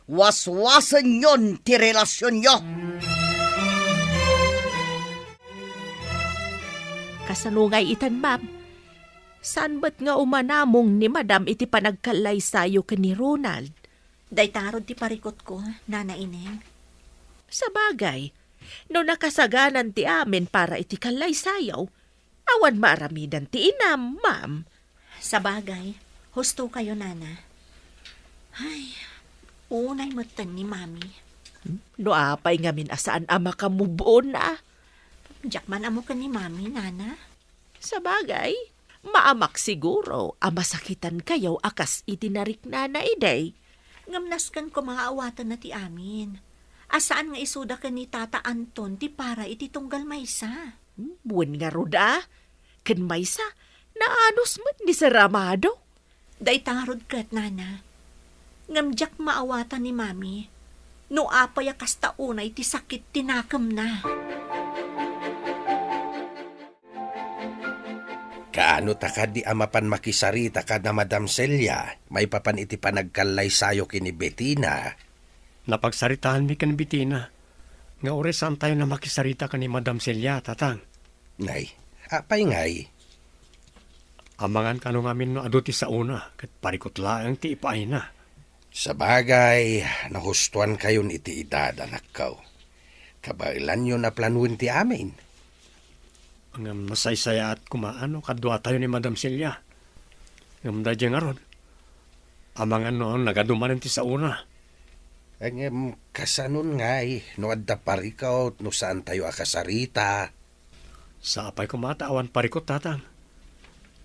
waswasan yon ti relasyon nyo. Kasanungay itan, ma'am. Saan ba't nga umanamong ni madam iti panagkalay sayo ka ni Ronald? Day tarod ti parikot ko, Nana Ineng. Sa bagay, no nakasaganan ti amin para iti kalay sayaw, awan maaramidan ti inam, ma'am. Sa bagay, husto kayo, Nana. Ay, unay matan ni Mami. No apay ngamin asaan ama ka mubuon na. Jakman amo ka ni Mami, Nana. Sa bagay, maamak siguro amasakitan kayaw akas itinarik na iday. Ngamnaskan ko mga awatan na ti amin. Asaan nga isuda ka ni Tata Anton ti para iti tunggal maysa. Buwan nga ruda, kan maysa, naanos man ni Saramado. Day tarod kat, Nana. Ngamjak maawatan ni Mami. No apay akas taunay ti sakit tinakam na. Kaano ta ka di amapan makisarita ka na Madam Celia, may papan iti panagkalay sayo kini Bettina. Napagsaritahan mi kan Bettina. Nga oresan tayo na makisarita ka ni Madam Celia, tatang. Ngay, apay ngay. Amangan ka nung amin no aduti sa una, kat parikot laang ti ipaay na. Sa bagay, nahustuan kayon iti edad, anak ko. Kabailan nyo na planuin ti amin. Ang masaysaya at kumaano, kadwa tayo ni Madam Celia. Ngam da dyan nga ron. Amangan noon, nagadumanin ti sa una. Ang kasanon ngay, no adda parikaw, no saan tayo akasarita. Sa apay kumataawan parikot, tatang.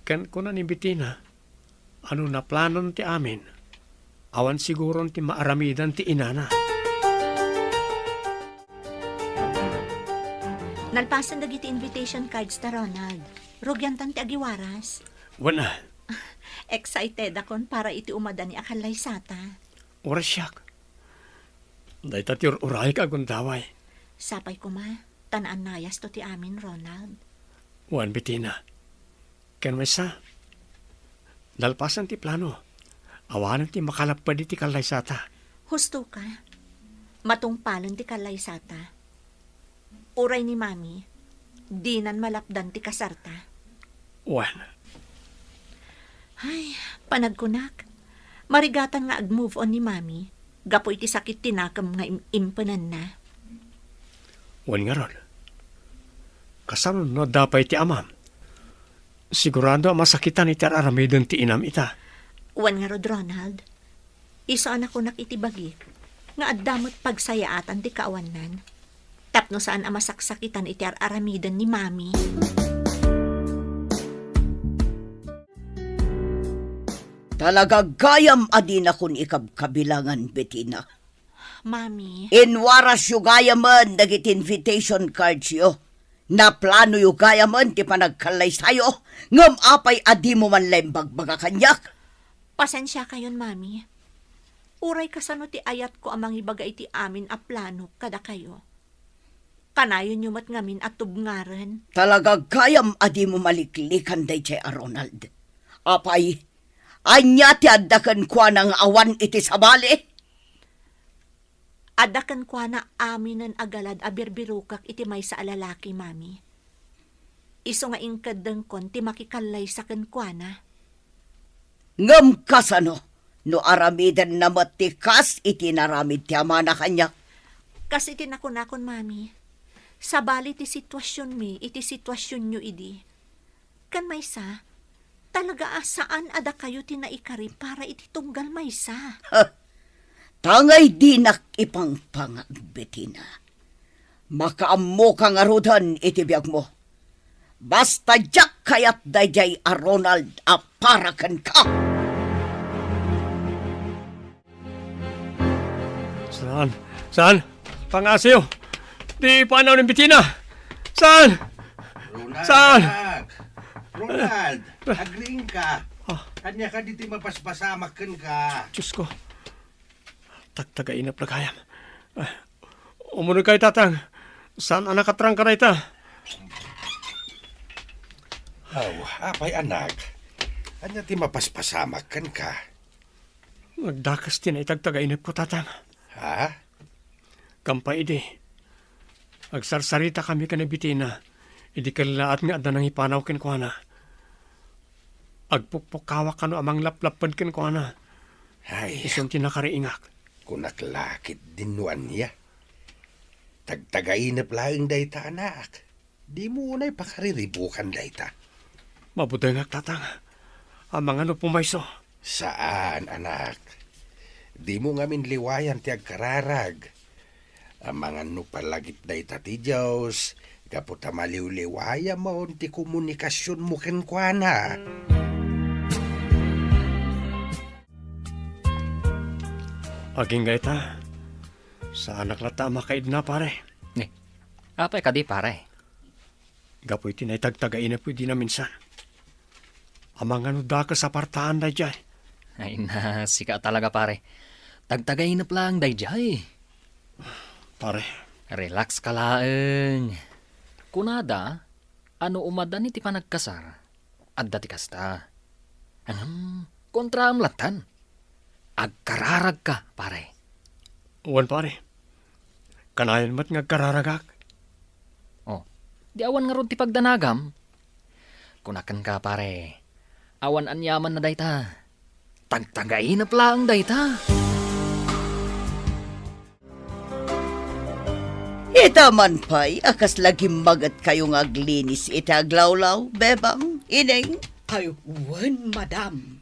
Kan kuna ni Bettina, ano na planon ti amin? Awan siguro ti maaramidan ti inana. Nalpasan dagiti invitation cards ta Ronald. Rugyantan ti agiwaras. Wala, Excited akon para iti umada ni akalay sata. oras siyak. Day tatir uray ka gundaway. Sapay ko ma, tanaan nayas to ti amin, Ronald. Wan Bettina. Ken may sa. Dalpasan ti plano. Awanan ti makalapad iti kalay sata. Husto ka. Matungpalan ti kalay sata. Uray ni Mami, dinan malapdan ti kasarta. Wan. Ay, panagkunak. Marigatan nga ag-move on ni Mami. Gapo iti sakit tinakam nga impanan na. Wan nga ron. Kasaron no dapay ti amam. Sigurado masakitan iti aramidon ti inam ita. Wan nga rod, Ronald. Isaan ako nakitibagi. Nga addamot pagsayaatan ti kaawanan. Tapno saan amasaksakitan iti aramidan ni Mami. Talaga gayam adin akong ikabkabilangan, Bettina. Mami, Inwaras yu gayaman dagit invitation cards yo. Na plano yu gayaman ti panagkalay sayo. Ngam apay adi mo man lembag baga kanyak. pasensya kayon, Mami. Uray kasano ti ayat ko amang ibaga iti amin a plano kada kayo. Kanayon nyo mat ngamin at tubngaran. Talaga gayam adi mo maliklikan day chay a Ronald. Apay, anya ti addakan kwa ng awan iti sabali. Adakan kwa na aminan agalad a birbirukak iti may sa alalaki, Mami. Iso nga ingkadang kon ti makikalay sa kwa na. Ngam kasano, no aramidan na matikas iti naramid ti ama na kanyak. Kasi tinakon-akon, Mami. Sabali ti sitwasyon mi, iti sitwasyon nyo idi. Kan maysa, talaga saan ada kayo tinaikari para iti tunggal maysa. Tangay dinak ipang pangag, Bettina. Makaammo kang arudan iti biyag mo. Basta jak kayat dayjay a Ronald a parakan ka. Saan? Saan? Pangasiyo! Di panaw ng Bettina! Saan? Ronald, Saan? anak! Ronald, agreeing ka. Kanya ka diti mapaspasamakan ka. Diyos ko. Tagtagainap na kayam. Umunod kayo, tatang. Saan ang nakatrang ka na ita? Apay anak. Kanya ti mapaspasamakan ka. Nagdakas din ay tagtagainap ko, tatang. Ha? Kampay idi. Agsarsarita kami ka na bitina. Idi kalaat nga ada nang ipanaw ken ko na. Agpukpukawak ka no amang laplapan ken ko na. Ay, Isong tinakariingak. kunaklakit dinuan niya. Tagtagainap lang dayta anak. Di mo unay pakariribukan dayta. Mabuday nga tatang. Amang ano pumayso. Saan, anak? Di mo ngamin liwayan ti agkararag. Amang ano palagip dayta ti Diyos. Kaputa maliw-liwaya mo ti komunikasyon mo kenkwana. Aging gaita. Sa anak na tama kaid na pare. Apay ka di pare. Gapoy tinaytagtagain na pwede na minsan. Amang ano da ka sa partaan na dyan. Ay na, sika talaga pare. Tagtagainap lang dayjay. Pare, Relax ka laeng. Kunada, ano umadan iti panagkasar? Adda ti kasta. Kontra amlatan. Agkararag ka, pare. uwan pare. Kanayan mat nga kararagak. Oh, di awan nga ron ti pagdanagam. Kunakan ka, pare. Awan anyaman na dayta. Tagtagainap lang dayta. Ita man pa'y akas lagi magat kayong aglinis ita aglawlaw, bebang, ineng. Ay, wan, madam.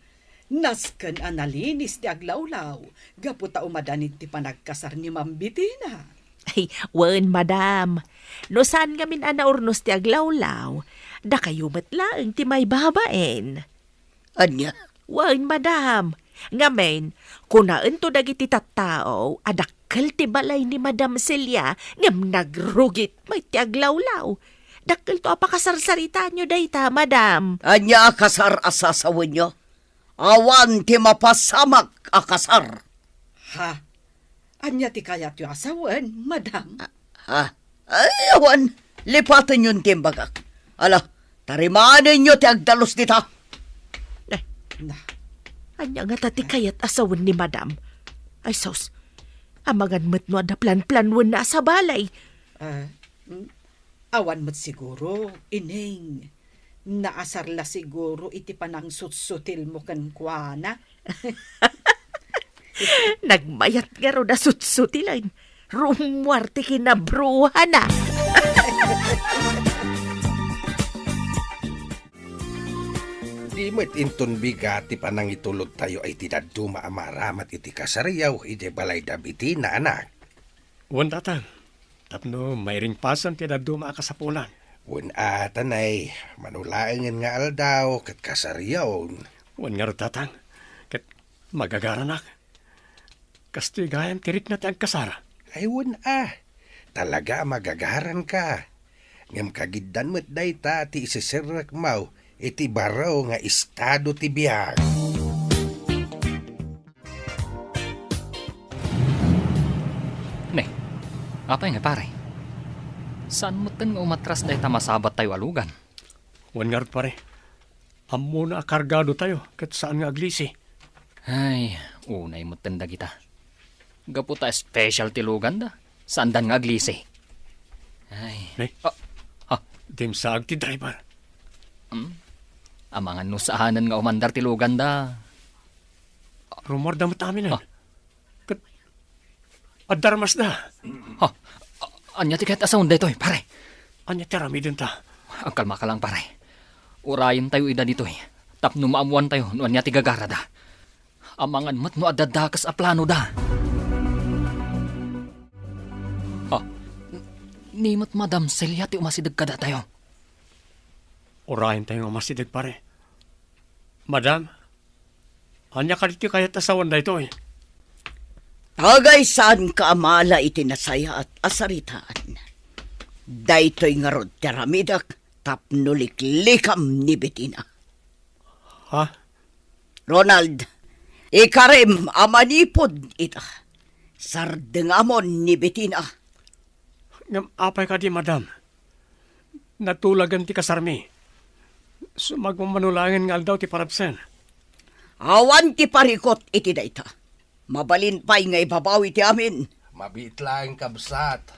Nasken analinis ti aglawlaw. Gaputa umadanit ti panagkasar ni Mambitina. Ay, wen, madam. No saan ngamin anaurnos ti aglawlaw, da kayo matlaeng ti may babaen. Anya? Wen, madam. Ngamen, kunaan to dagiti tattao, adakkel ti balay ni Madam Celia, ngam nagrugit may ti aglawlaw. Dakkel to apakasarsarita nyo dayta, madam. Anya akasar asasawin nyo? Awan ti mapasamak akasar. Ha? Anya ti kayat yu asawan, madam? Ha? Ay, awan. Lipatan yun timbagak. Ala, tarimanin nyo ti agdalos dita. Na, Anya nga tati kayat asawan ni madam. Ay, sos, amagan mo't no ada plan-planwan na sa balay. awan mo't siguro, ineng. Naasar la siguro iti panang sutsutil mo kan kuana. Nagmayat nga ro na sutsutilan. Rumwarte kinabruha na. Di mo't inton bigati pa nang itulog tayo ay tinaduma amaramat iti kasariyaw iti balay dabiti na anak. Uwan tatang. Tapno mayring pasan ti daduma ka sa pulan. Wen atanay, manulaengen nga aldaw kat kasariyaw. Uwan nga ro tatang. Kat magagaranak. Kastoy gayam tirik na ti agkasara. Ay wen talaga magagaran ka. Ngam kagiddan mo't dayta ti isisirak mau iti baraw nga estado ti biyag. Ne, apay nga pare. Saan mo nga umatras dayta masabat tayo alugan? Uwan nga ro pare. Amo na akargado tayo. Kat saan nga aglisi. Ay, unay mo tanda kita. Gaputa special tilugan da. Saan dan nga aglisi? Ay, Ne? Dim saag ti driver. amangan no saanan nga umandar tilugan da. Rumor damot amin Ah. Kat adarmas da. Anya ti kahit asawan dito pare. Anya tirami din ta. Ang kalma ka lang pare. Urayin tayo ida dito Tapno maamuan tayo no anya ti gagara da. Amangan mat no adadakas a plano da. Nimot Madam Celia ti umasidag kada tayo. Orahin tayo nga masidag pare. Madam, anya ka dito kaya't asawan da ito Tagay saan ka amala iti nasaya at asaritaan. Daytoy nga rod teramidak tapnuliklikam ni Betina. Ha? Ronald, ikarim amanipod ita. Sardengamon ni Betina. Ngam apay ka di madam. Natulagan ti kasarmi. Sumagmamanulangin nga aldaw ti parabsen. Awan ti parikot iti dayta. Mabalin pa'y nga ibabawi ti amin. Mabit lang kabsat.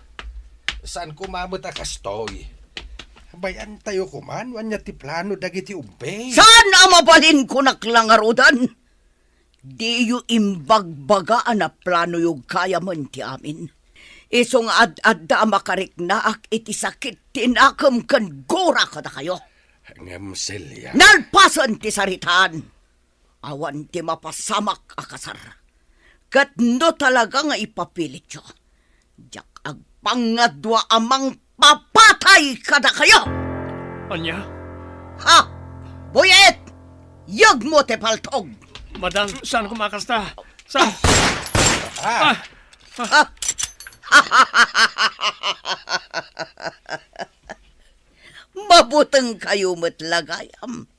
Saan kumamot a kastoy? Bayan tayo kuman, wanya ti plano dagiti umpay. Saan ang mabalin ko naklangarudan? Di yu imbagbagaan na plano yung kaya man ti amin. Isong ad-adda makarik na ak iti sakit tinakam kan gora ka na kayo. Ngam Celia. Nalpasan ti saritaan. Awan ti mapasamak akasar. Kat no talaga nga ipapilit yo. Diyak agpangadwa amang papatay ka na kayo. Anya? Ha? Buyet! Yag mo te paltog. Madam, saan kumakasta? Saan? Mabutang kayo matlagayam.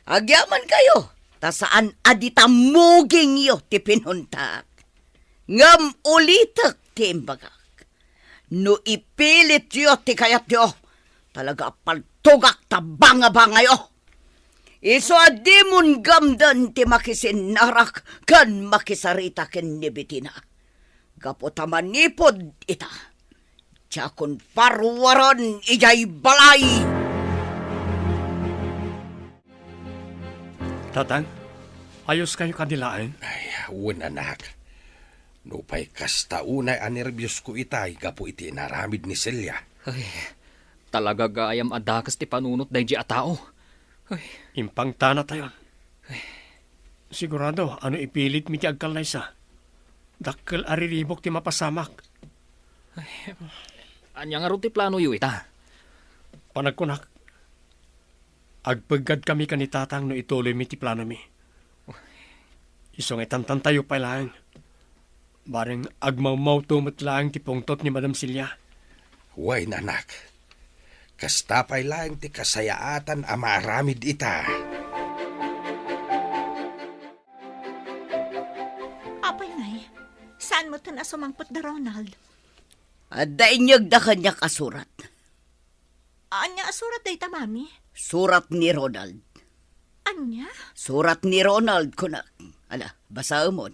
Agyaman kayo. Ta saan adita muging yo ti pinuntak. Ngam ulitak ti imbagak. No ipilit yo ti kayat yo. Talaga paltugak ta banga-banga yo. Iso adimon gamdan ti makisinarak kan makisarita ken ni Betina. Gaputaman nipod ita. Tiyakon parwaron ijay balay. Tatang, ayos kayo kadilaan. Ay, awan anak. Nupay kasta unay anerbyos ko itay, gapo iti naramid ni Celia. Ay, talaga gayam adakas ti panunot day di a tao. Ay, Impang tana tayo. Sigurado, ano ipilit mi ti agkalaysa. Dakkel ariribok ti mapasamak. anya nga ron ti plano yu ita. Panagkunak, agpagad kami kanitatang no ituloy mi ti plano mi. Isong itantan tayo pa lang. Bareng agmamaw tumot lang ti pungtot ni Madam Celia. Huway nanak. Kastapay lang ti kasayaatan amaramid ita. Apay ngay, saan mo tan asumangpot na Ronald? Adda inyag da kanya kasurat. Anya asurat day ta, mami? Surat ni Ronald. Anya? Surat ni Ronald kunak. Ala, basa umon.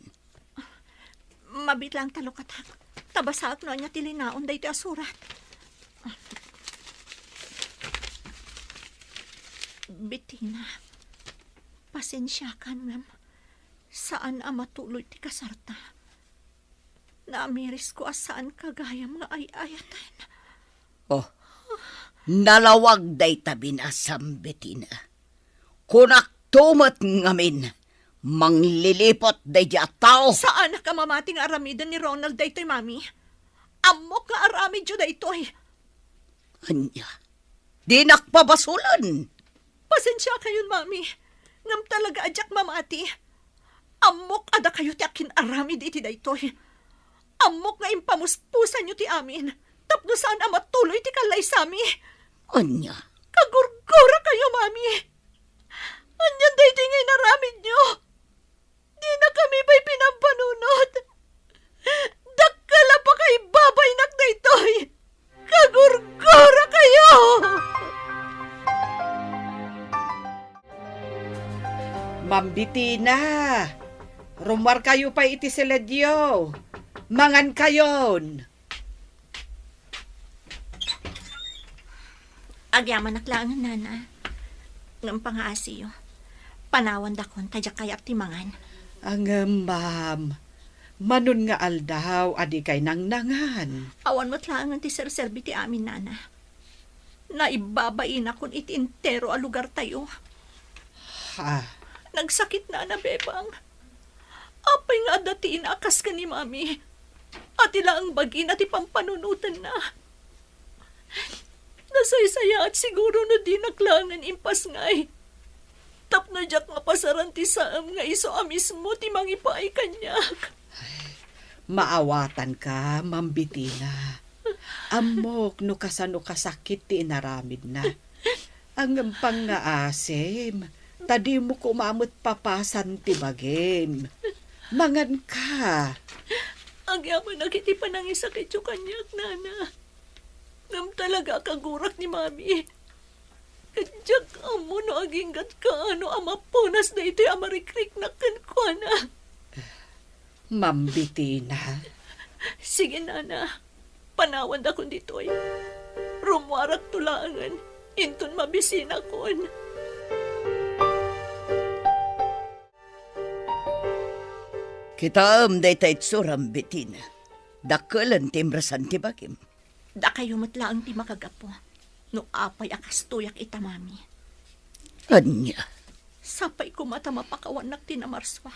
Mabit lang talukatak. Tabasaak no anya tilinaon day ti asurat. Bettina, pasensya ka, ma'am. Saan ang matuloy ti kasarta? Naamiris ko asaan kagayam nga ay-ayatan. Oh, nalawag day tabi na Bettina. Kunak tumat ngamin, manglilipot day di tao. Saan ka mamating aramidan ni Ronald daytoy, mami? Amok nga aramid yun daytoy. Anya, di nakpabasulan. Pasensya kayo, mami. Ngam talaga adyak mamati. Amok ada kayo ti akin aramid iti daytoy. Amok nga impamuspusan nyo ti amin. Tapno saan ang matuloy ti kalay sami. Anya, Kagurgura kayo, mami. Anyan daytoy ngay naramid nyo. Di na kami ba'y pinampanunod. Dakkala pa kay babay nak daytoy. Kagurgura kayo. Mambitina, rumar kayo pa iti seledyo. Mangan kayon. Agyaman naklangan, nana. Ngam pangaasiyo. Panawan dakon, tadyak kayak timangan. Ang ma'am, manon nga aldaw, adi kay nangnangan. Awan mo't langan ti serserbi ti amin, nana. Naibabain akon iti entero a lugar tayo. Ha, Nagsakit na bebang. Apay nga datiin akas ka ni mami. At ila ang bagin at ipampanunutan na. Nasaysaya at siguro na di naklangan impas ngay. Tapno jak nga pasaran ti saam nga iso amis mo ti mangipaay kanyak. maawatan ka, mambitina. Amok no kasano kasakit ti inaramid na. Ang pangaasim, tadi mo kumamot papasan ti bagim. Mangan ka. Ang yaman nakiti pa nang isakit yung kanyak, nana. Ngam talaga kagurak ni mami. Kadyak amo no aginggat ka ano amapunas na ito'y amarikrik na kankwana. Ma'am Bettina. Sige, nana. Panawan da kun ditoy. Rumwarak tulangan. Inton mabisina kon. Kita day tayo suram, Bettina. Dakalan timrasan ti Bagim. Da kayo matlaang ti makagapo. No apay akas tuyak ita, mami. Anya, Sapay ko mata mapakawanak ti namarswa.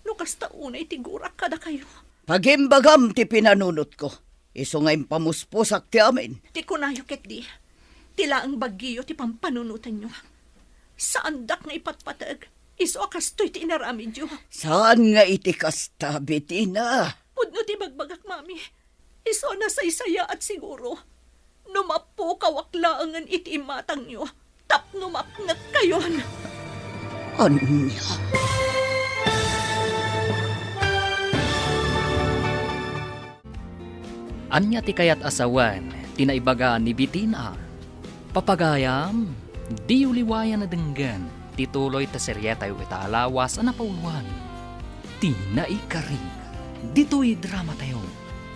No kasta unay ti gurak kada kayo. pagimbagam ti pinanunot ko. Iso ngayong pamuspusak ti amin. Ti kunayo ket di. Tila ang bagyo ti pampanunutan nyo. Saan dak nga ipatpatag? Iso akas to'y ti inaramid nyo. Saan nga iti kasta, Bettina? Pudno ti bagbagak, mami. Iso nasaysaya at siguro. Numapo kawaklaangan iti imatang nyo. Tapno mapnat kayon. Anya, Anya ti kayat asawan, tinaibaga ni Bettina. Papagayam, di uliwayan na denggan, tituloy ta seryetay wita alawas na pauluan. Ti naikari, dito'y drama tayo,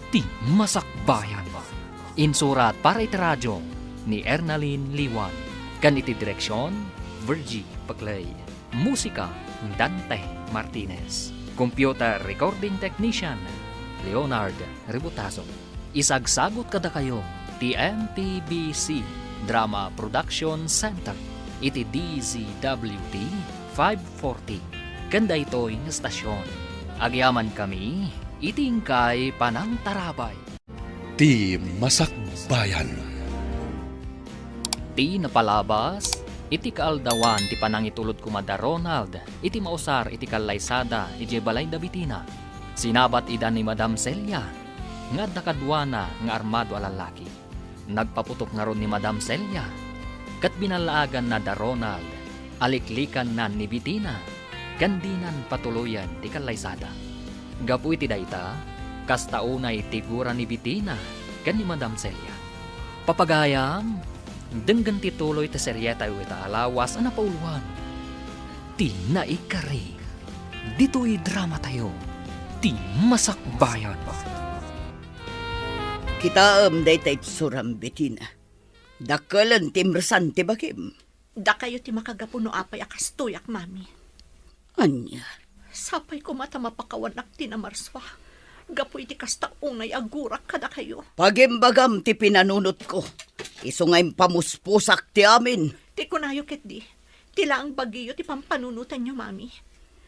ti masakbayan. Insurat para iti radyo ni Ernalyn Liwan. Kan iti direksyon, Virgie Paclay. Musika, Dante Martinez. Computer recording technician, Leonard Ributazo. Isagsagot kada kayo, TMTBC Drama Production Center. Iti DZWT 540. Kanda ito'y estasyon. Agyaman kami, itingkay panang tarabay. Ti Masakbayan. Ti napalabas, iti kaaldawan ti panang itulod kumada Ronald, iti mausar iti kalaysada, iti balay da Bettina. Sinabat ida ni Madam Celia, nga dakadwana nga armado a lalaki. Nagpaputok nga ron ni Madam Celia, kat binalaagan na da Ronald, aliklikan na ni Bettina, kandinan patuloyan ti kalaysada. Gapu iti dayta, kastaunay tigura ni Bettina, kan ni Madam Celia. Papagayam, denggan tituloy ta seryeta wita alawas na pauluan. Ti naikari, dito'y drama tayo, ti masakbayan. kita day tayo suram, Bettina. Dakalan timrasan ti Bagim. Da kayo ti makagapo no apay akas tuyak, mami. Anya, Sapay ko mata mapakawanak ti namarswa. Gapoy ti kasta unay agurak kada kayo. pagimbagam ti pinanunot ko. Iso ngayong pamuspusak ti amin. Ti kunayo ket di. Tila ang bagyo ti pampanunutan nyo, mami.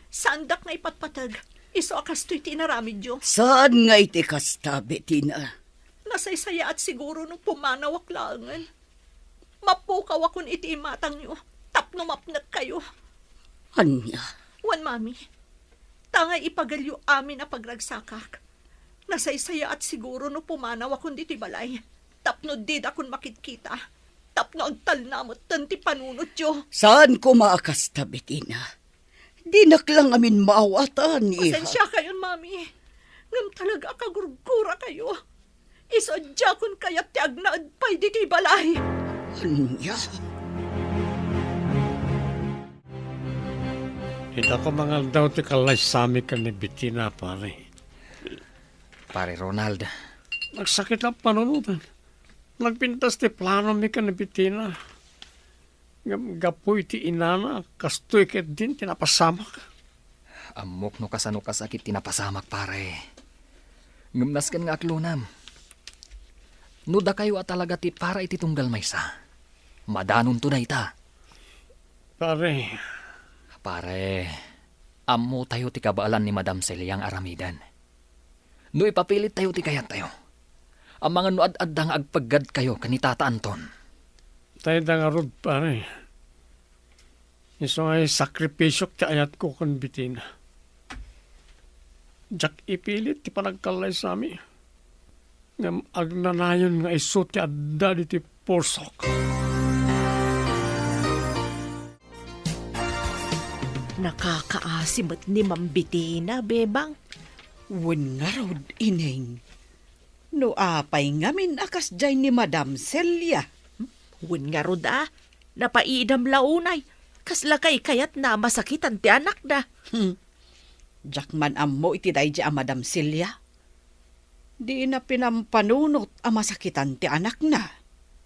Saan dak nga ipatpatag? Iso akas to'y ti inaramid nyo. Saan nga iti kasta, Bettina? Nasaysaya at siguro nung pumanawak langan. Mapukaw akong iti imatang nyo. Tapno mapnat kayo. Anya, Wan, mami. Tangay ipagalyo amin na pagragsakak. Nasaysaya at siguro nung pumanaw akong diti balay. Tapno did akong makitkita. Tapno ang talnamot tanti panunot yo. saan ko maakasta, Bettina? Di naklang amin maawatan, iha. Pasensya kayon, mami. Ngam talaga kagurgura kayo. Isadya kun kayat ti agnaad pa'y diti balay. Anya, Ita ko mga daw ti kalaysami ka ni Bettina, pare. Pare Ronald, Nagsakit ang panunutan. Nagpintas ti plano mi ka ni Bettina. Gapoy ti inana, kastoy ket din tinapasamak. amok no kasano kasakit tinapasamak pare. Ngumnas kan nga aklunam. Nuda kayo at talaga ti para iti tunggal maysa. Madanon to na ita. Pare, amo tayo ti kabaalan ni Madam Celiang aramidan. No ipapilit tayo ti kayat tayo. Ang mga nuad-addang agpaggad kayo kanitata Anton. Tayo da nga rod, pare. Iso ay sakripisyok ti ayat ko kan Bettina. Jak ipilit ti panagkalay sa amin. Ngam agnanayon nga iso ti adda di ti porsok. Nakakaasim at ni Ma'am Bettina, bebang. wen nga rod, ineng. No apay ngamin akas jay ni Madam Celia. Wen nga rod napaidam launay. Kaslakay kayat na masakitan ti anak da. Jakman ammo iti day a Madam Celia. Di na pinampanunot ang masakitan ti anak na.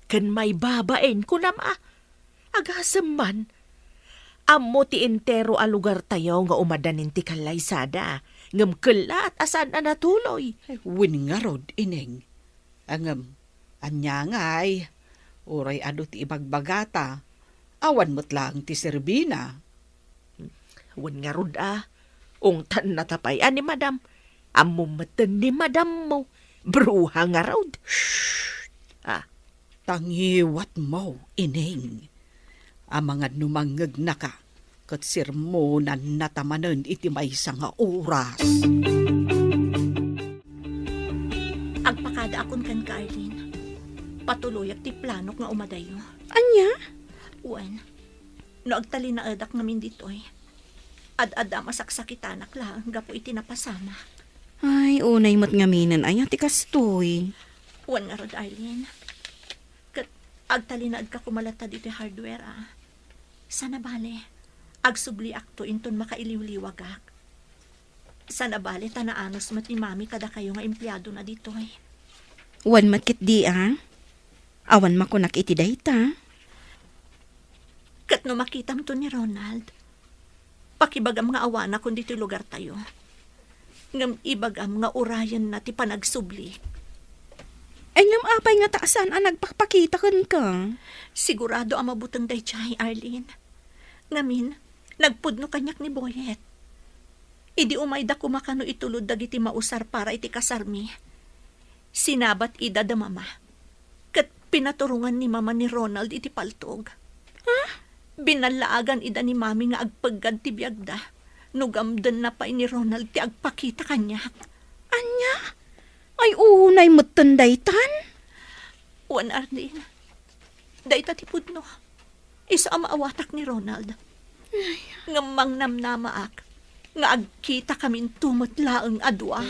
Kan may babaen ko nama. Agasam man. Ammo ti entero a lugar tayo nga umadanin ti kalaysada. Ngam kala at asan na natuloy. Win nga rod, ineng. Angam, anya ngay. Uray ado ti ibagbagata. Awan mo't lang ti Serbina. Wan nga rod Ungtan na tapayan ni madam. Ammo matan ni madam mo. Bruha nga rod. Tangiwat mo, ineng. Ang mga numangag na ka, kat sirmonan natamanan iti may nga oras. Agpakada akon kan ka, Arlene. Patuloy ti planok nga umadayo. Anya? Uwan, no agtali na adak namin ditoy. Ad-ada masaksakitanak lang, gapo iti napasama. Ay, unay mo't ngaminan ay ti kastoy. Uwan nga rod, Arlene. Kat agtali na ka kumalata dito hardware Sana bale, agsubli akto inton makailiw-liwagak. Sana bale, tanaanos mat ni mami kada kayo nga empleyado na dito Wan matkit di Awan makunak iti dayta. Kat no makitam to ni Ronald, pakibagam nga awana kung dito lugar tayo. Ngam ibagam nga urayan na ti panagsubli. Ay ngam apay nga taasan ang nagpakpakita ka. Sigurado ang mabutang daychay, Arlene. Ngamin, nagpudno kanyak ni Boyet. Idi umayda kumakano itulod dagiti mausar para iti kasarmi. Sinabat ida da mama. Kat pinaturungan ni mama ni Ronald iti paltog. Binalaagan ida ni mami nga agpaggad ti biyagda. Nugamdan na pa ni Ronald ti agpakita kanyak. Anya? Ay unay mo't tandaytan? Wan, Arlene. Dayta ti pudno. Isa ang maawatak ni Ronald. Ngamang namnamaak. Nga agkita kamin tumutlaang adwa.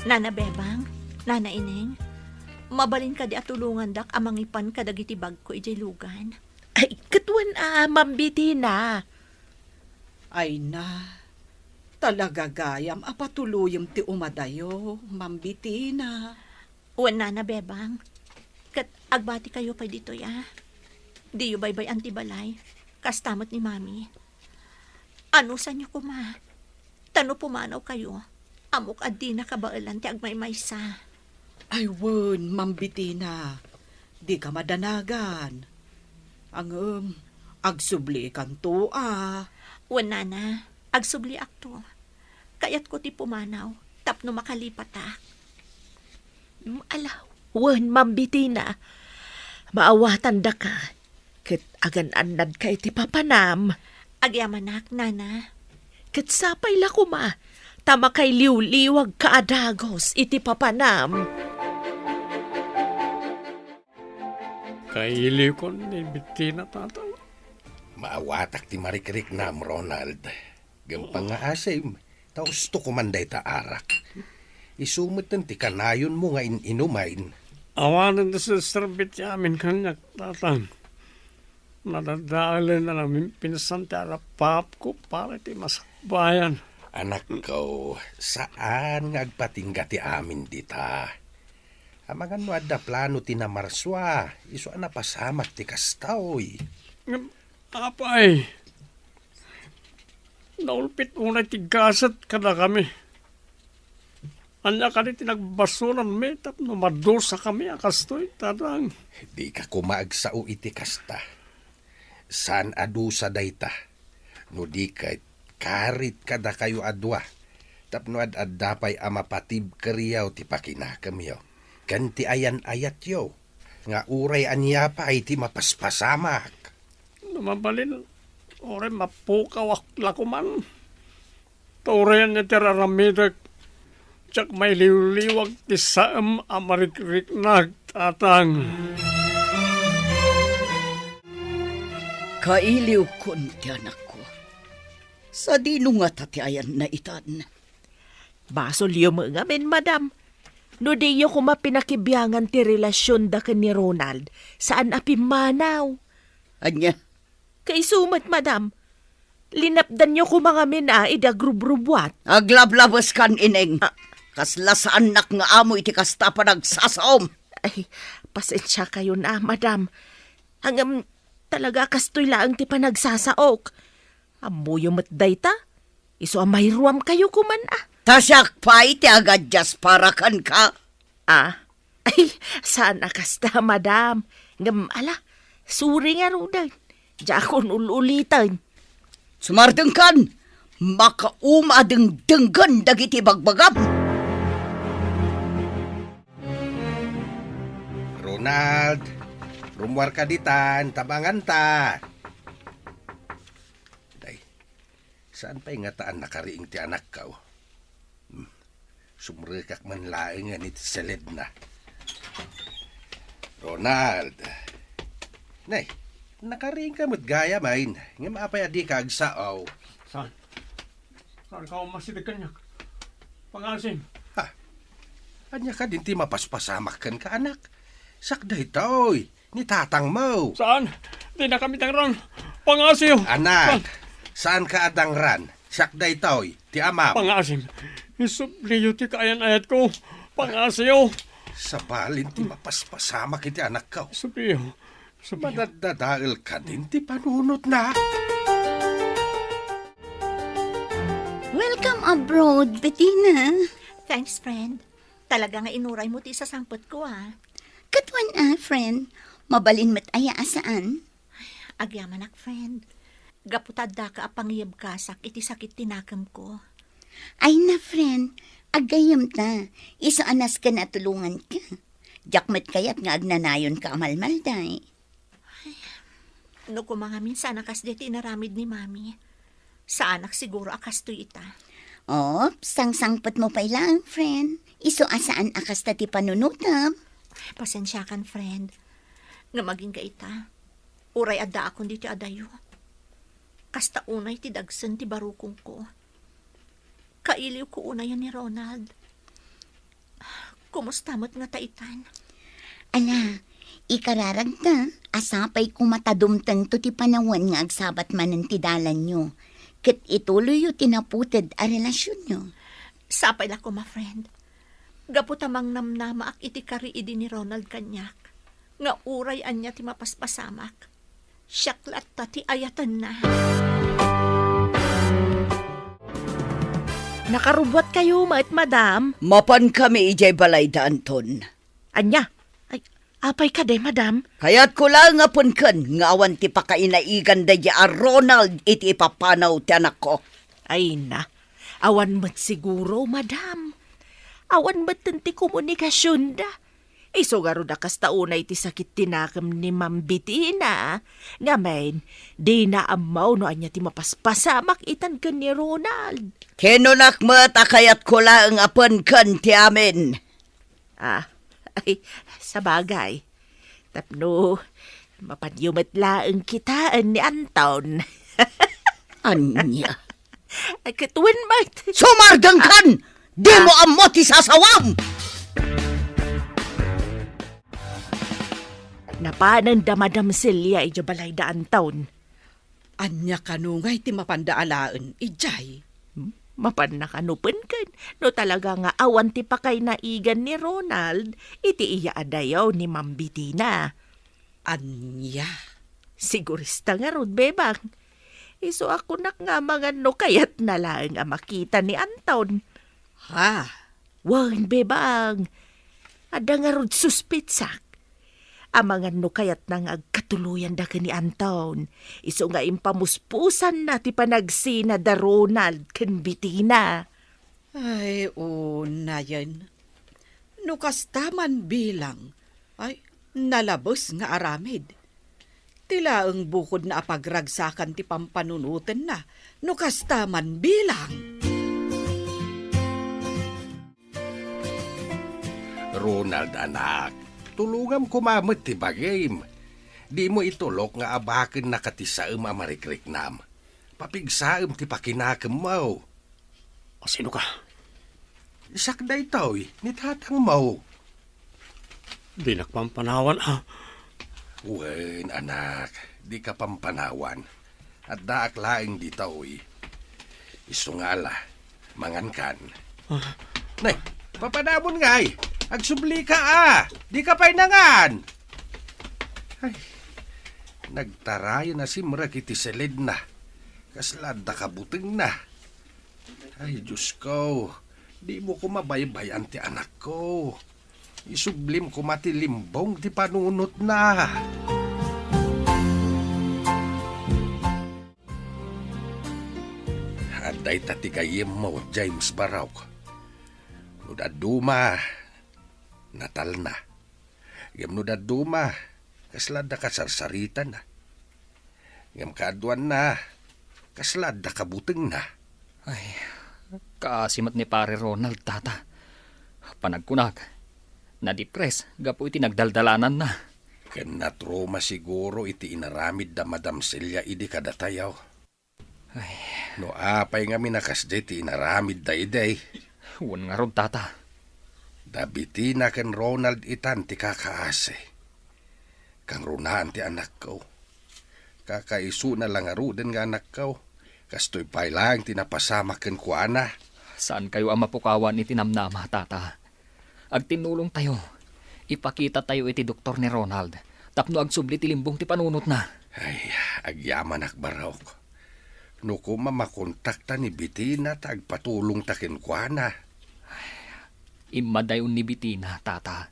Nana Bebang, Nana Ineng, mabalin ka di atulungan dak amang ipan kadagiti bag ko ijay lugan. Ay, katwan mambiti na. Ay na, talaga gayam apatuluyam ti umadayo, mambiti na. Uwan Nana Bebang, kat agbati kayo pa dito Di yu baybay antibalay, kastamot ni mami. Ano sa nyo kuma? Tano pumanaw kayo, amok adi na kabailan ti agmaymaysa. Ay won, mambiti na. Di ka madanagan. Ang agsubli kan to Uwan Nana, agsubli akto. Kayat ko ti pumanaw, tapno makalipat Alaw, wan mambiti na. Maawatan da ka. Kat agan-anad ka iti papanam. Agyamanak, Nana. Kat sapay la kuma. Tama kay liw-liwag ka adagos iti papanam. Kaili ko ni Bettina tatang. Maawatak ti marikrik nam, Ronald. Gampang nga asim, taos to kumanday ta arak. Isumutan ti kanayon mo nga inumain. Awanan na sa serbit yamin kanyak tatang. Nadadaalan na namin pinasantara pap ko para ti masakbayan. Anak ko, saan nga agpatingga ti amin dita? Amangan mo adda plano ti namarswa, iso na pasamak ti kastaw. Apay, naulpit unay ti gasat kada kami. Anya ka rin tinagbasuran me, tapno madosa kami akastoy, tatang. Di ka kumaagsao iti kasta. San adusa dayta? No di kay karit kada kayo adwa. Tapno ad-addapay amapatib kariyaw ti pakinakam yaw. Kanti ayan-ayat yaw. Nga uray anya pa ay ti mapaspasamak. Lumabalin, oray mapukaw lakuman. Taureyan niya tiraramidag. Tsak may liwliwag ti saam amarikrik na tatang. Kailiw kun ti anak ko. Sa dino nga tati ayan na itan. Basol yung mga men, madam. No di yung kumapinakibyangan ti relasyon da ka ni Ronald, saan apimanaw? Anya, Kay sumat, madam. Linapdan niyo ko mga mina, idagrub-rubwat. Aglablabas kan ineng. Kasla sa anak nga amo iti kasta pa nagsasaom. Ay, pasensya kayo na, madam. Hanggang talaga kastoy laang ti panagsasaok. Amuyo matday ta. Iso amay ruam kayo kuman Tasyak pa iti agad jas para kan ka. Ay, sana kasta, madam. Ngam, ala, suri nga rudan. Diya akong ululitan. Sumardeng kan, makaumadeng denggan dagiti bagbagam. Ronald, rumwar ka ditan, tabangan ta. Day, saan pa'y nga taan nakariing ti anak ka? Sumrikak man laing nga ni seled na. Ronald, nay, nakariing ka mo't gaya main. Nga maapay adi ka agsaaw. Saan? Saan ka umasitig kanyak? Pangasim. Anya ka din ti mapaspasamak kan ka anak. Sakday toy, ni tatang mo. Saan? Di na kami tangrang. Pangasim. Anak, saan ka adangran? Sakday toy, ti amam. Pangasim. Isubliyo ti kayan-ayat ko. Pangasim. Sa balin ti mapaspasamak iti anak ka. Subliyo. Madadadaal ka din ti panunot na. Welcome abroad, Bettina. Thanks, friend. Talaga nga inuray mo ti sa sangpot ko, Katwan friend. Mabalin mat aya asaan? Agyaman friend. Gaputad da ka apangiyab kasak iti sakit tinakam ko. Ay na, friend. Agayam ta. Iso anas ka na tulungan ka. Jakmat kayat nga agnanayon ka amalmalday. No mga minsan akas di tinaramid ni mami. Sa anak siguro akas to ita. Oh, sang-sangpot mo pa ilang, friend. Iso asaan akas ta ti panunutam. Pasensya kan, friend. Nga maging ka ita. Uray adda akong di ti adayo. Kasta unay ti dagsan ti barukong ko. Kailiw ko una yan ni Ronald. Kumusta mo't nga taitan? Ala, ikararag ta. Asapay kumatadumtan to ti panawan nga agsabat manan ti dalan nyo. Kat ituloy yu tinaputid a relasyon nyo. Sapay la ko, ma friend. Gaputamang namnama ak iti kari idi ni Ronald kanyak. Nga uray anya ti mapaspasamak. Siyaklat ta ti ayatan na. Nakarubwat kayo, madam. Mapan kami ijay balay da Anton. Anya, ay, apay ka de, madam. Kaya't ko lang nga punkan, nga awan ti pakainaigan da ya Ronald iti ipapanaw ti anak ko. Ay na, awan mat siguro, madam. Awan mat ti komunikasyon da. Iso garo da kastaunay ti sakit tinakam ni Ma'am Bettina. Nga main, di na amaw no anya ti mapaspasamak itan ka ni Ronald. Kinunak mata kayat ko lang apan kan ti amin. Ay, sa bagay. Tapno, mapanyumat laang kitaan ni Anton. Anya. Ay, katuwan mat. Sumardang kan! Di mo amot isasawam! Napanan da Madam Celia ijo balay da Anton. Anya kanungay ti mapandaalaan, ijay. Mapan nakanupan kan. No talaga nga awan ti pakay naigan ni Ronald, iti iya adayaw ni Ma'am Bettina. Anya. Sigurista nga rod, bebang. Iso ako nak nga mga no kayat na lang ang makita ni Anton. Ha? Wan, bebang. Ada nga rod suspitsak. Amangan no kayat nang agkatuluyan da ka ni Anton. Iso nga impamuspusan na ti panagsina da Ronald ken Bettina. Ay, na yan. Nukas taman bilang. Ay, nalabos nga aramid. Tila ang bukod na apagragsakan ti pampanunutan na. Nukas taman bilang. Ronald, anak, tulungan kumamit ti bagim. Di mo itulok nga abakin na katisaam amarikrik-nam. Papigsaam ti pakinakam mo. O sino ka? Sakday to'y, ni tatang mo. Di nakpampanawan Wen, anak, di ka pampanawan. At daak laing dito, uy. Isungala, mangankan. Nay, papadamon nga ay. Agsubli ka di ka pa'y nangan. Ay, nagtarayo na si Mra kiti selid na. Kaslada kabuting na. Ay, Diyos ko, di mo ko mabaybayan ti anak ko. Isublim ko mati limbong ti panunot na. Aday tatigayim mo, James Baraw. Nudaduma, natal na. Ngam nudaduma, kaslada ka sarsaritan na. Ngam kaaduan na, kaslada ka buting na. Ay, kaasimat ni pare Ronald, tata. Panagkunag, na-depress, gapo iti nagdaldalanan na. Ken natroma siguro iti inaramid da Madam Celia idi kadatayaw. Ay, no apay nga minakasde ti inaramid da iday. huwan nga ron, tata. Dabiti na ken Ronald itan ti kakaase. Kang runaan ti anak ko. Kakaisu na lang aruden nga anak ko. Kastoy pay lang tinapasama ken kuana. Saan kayo ang mapukawan iti namnama, tata? Agtinulong tayo. Ipakita tayo iti doktor ni Ronald. Tapno agsubli ti limbong ti panunot na. Ay, agyaman akbarok. No kuma makontakta ni Bitina ta agpatulong takin kuana. Imadayon ni Bitina, tata.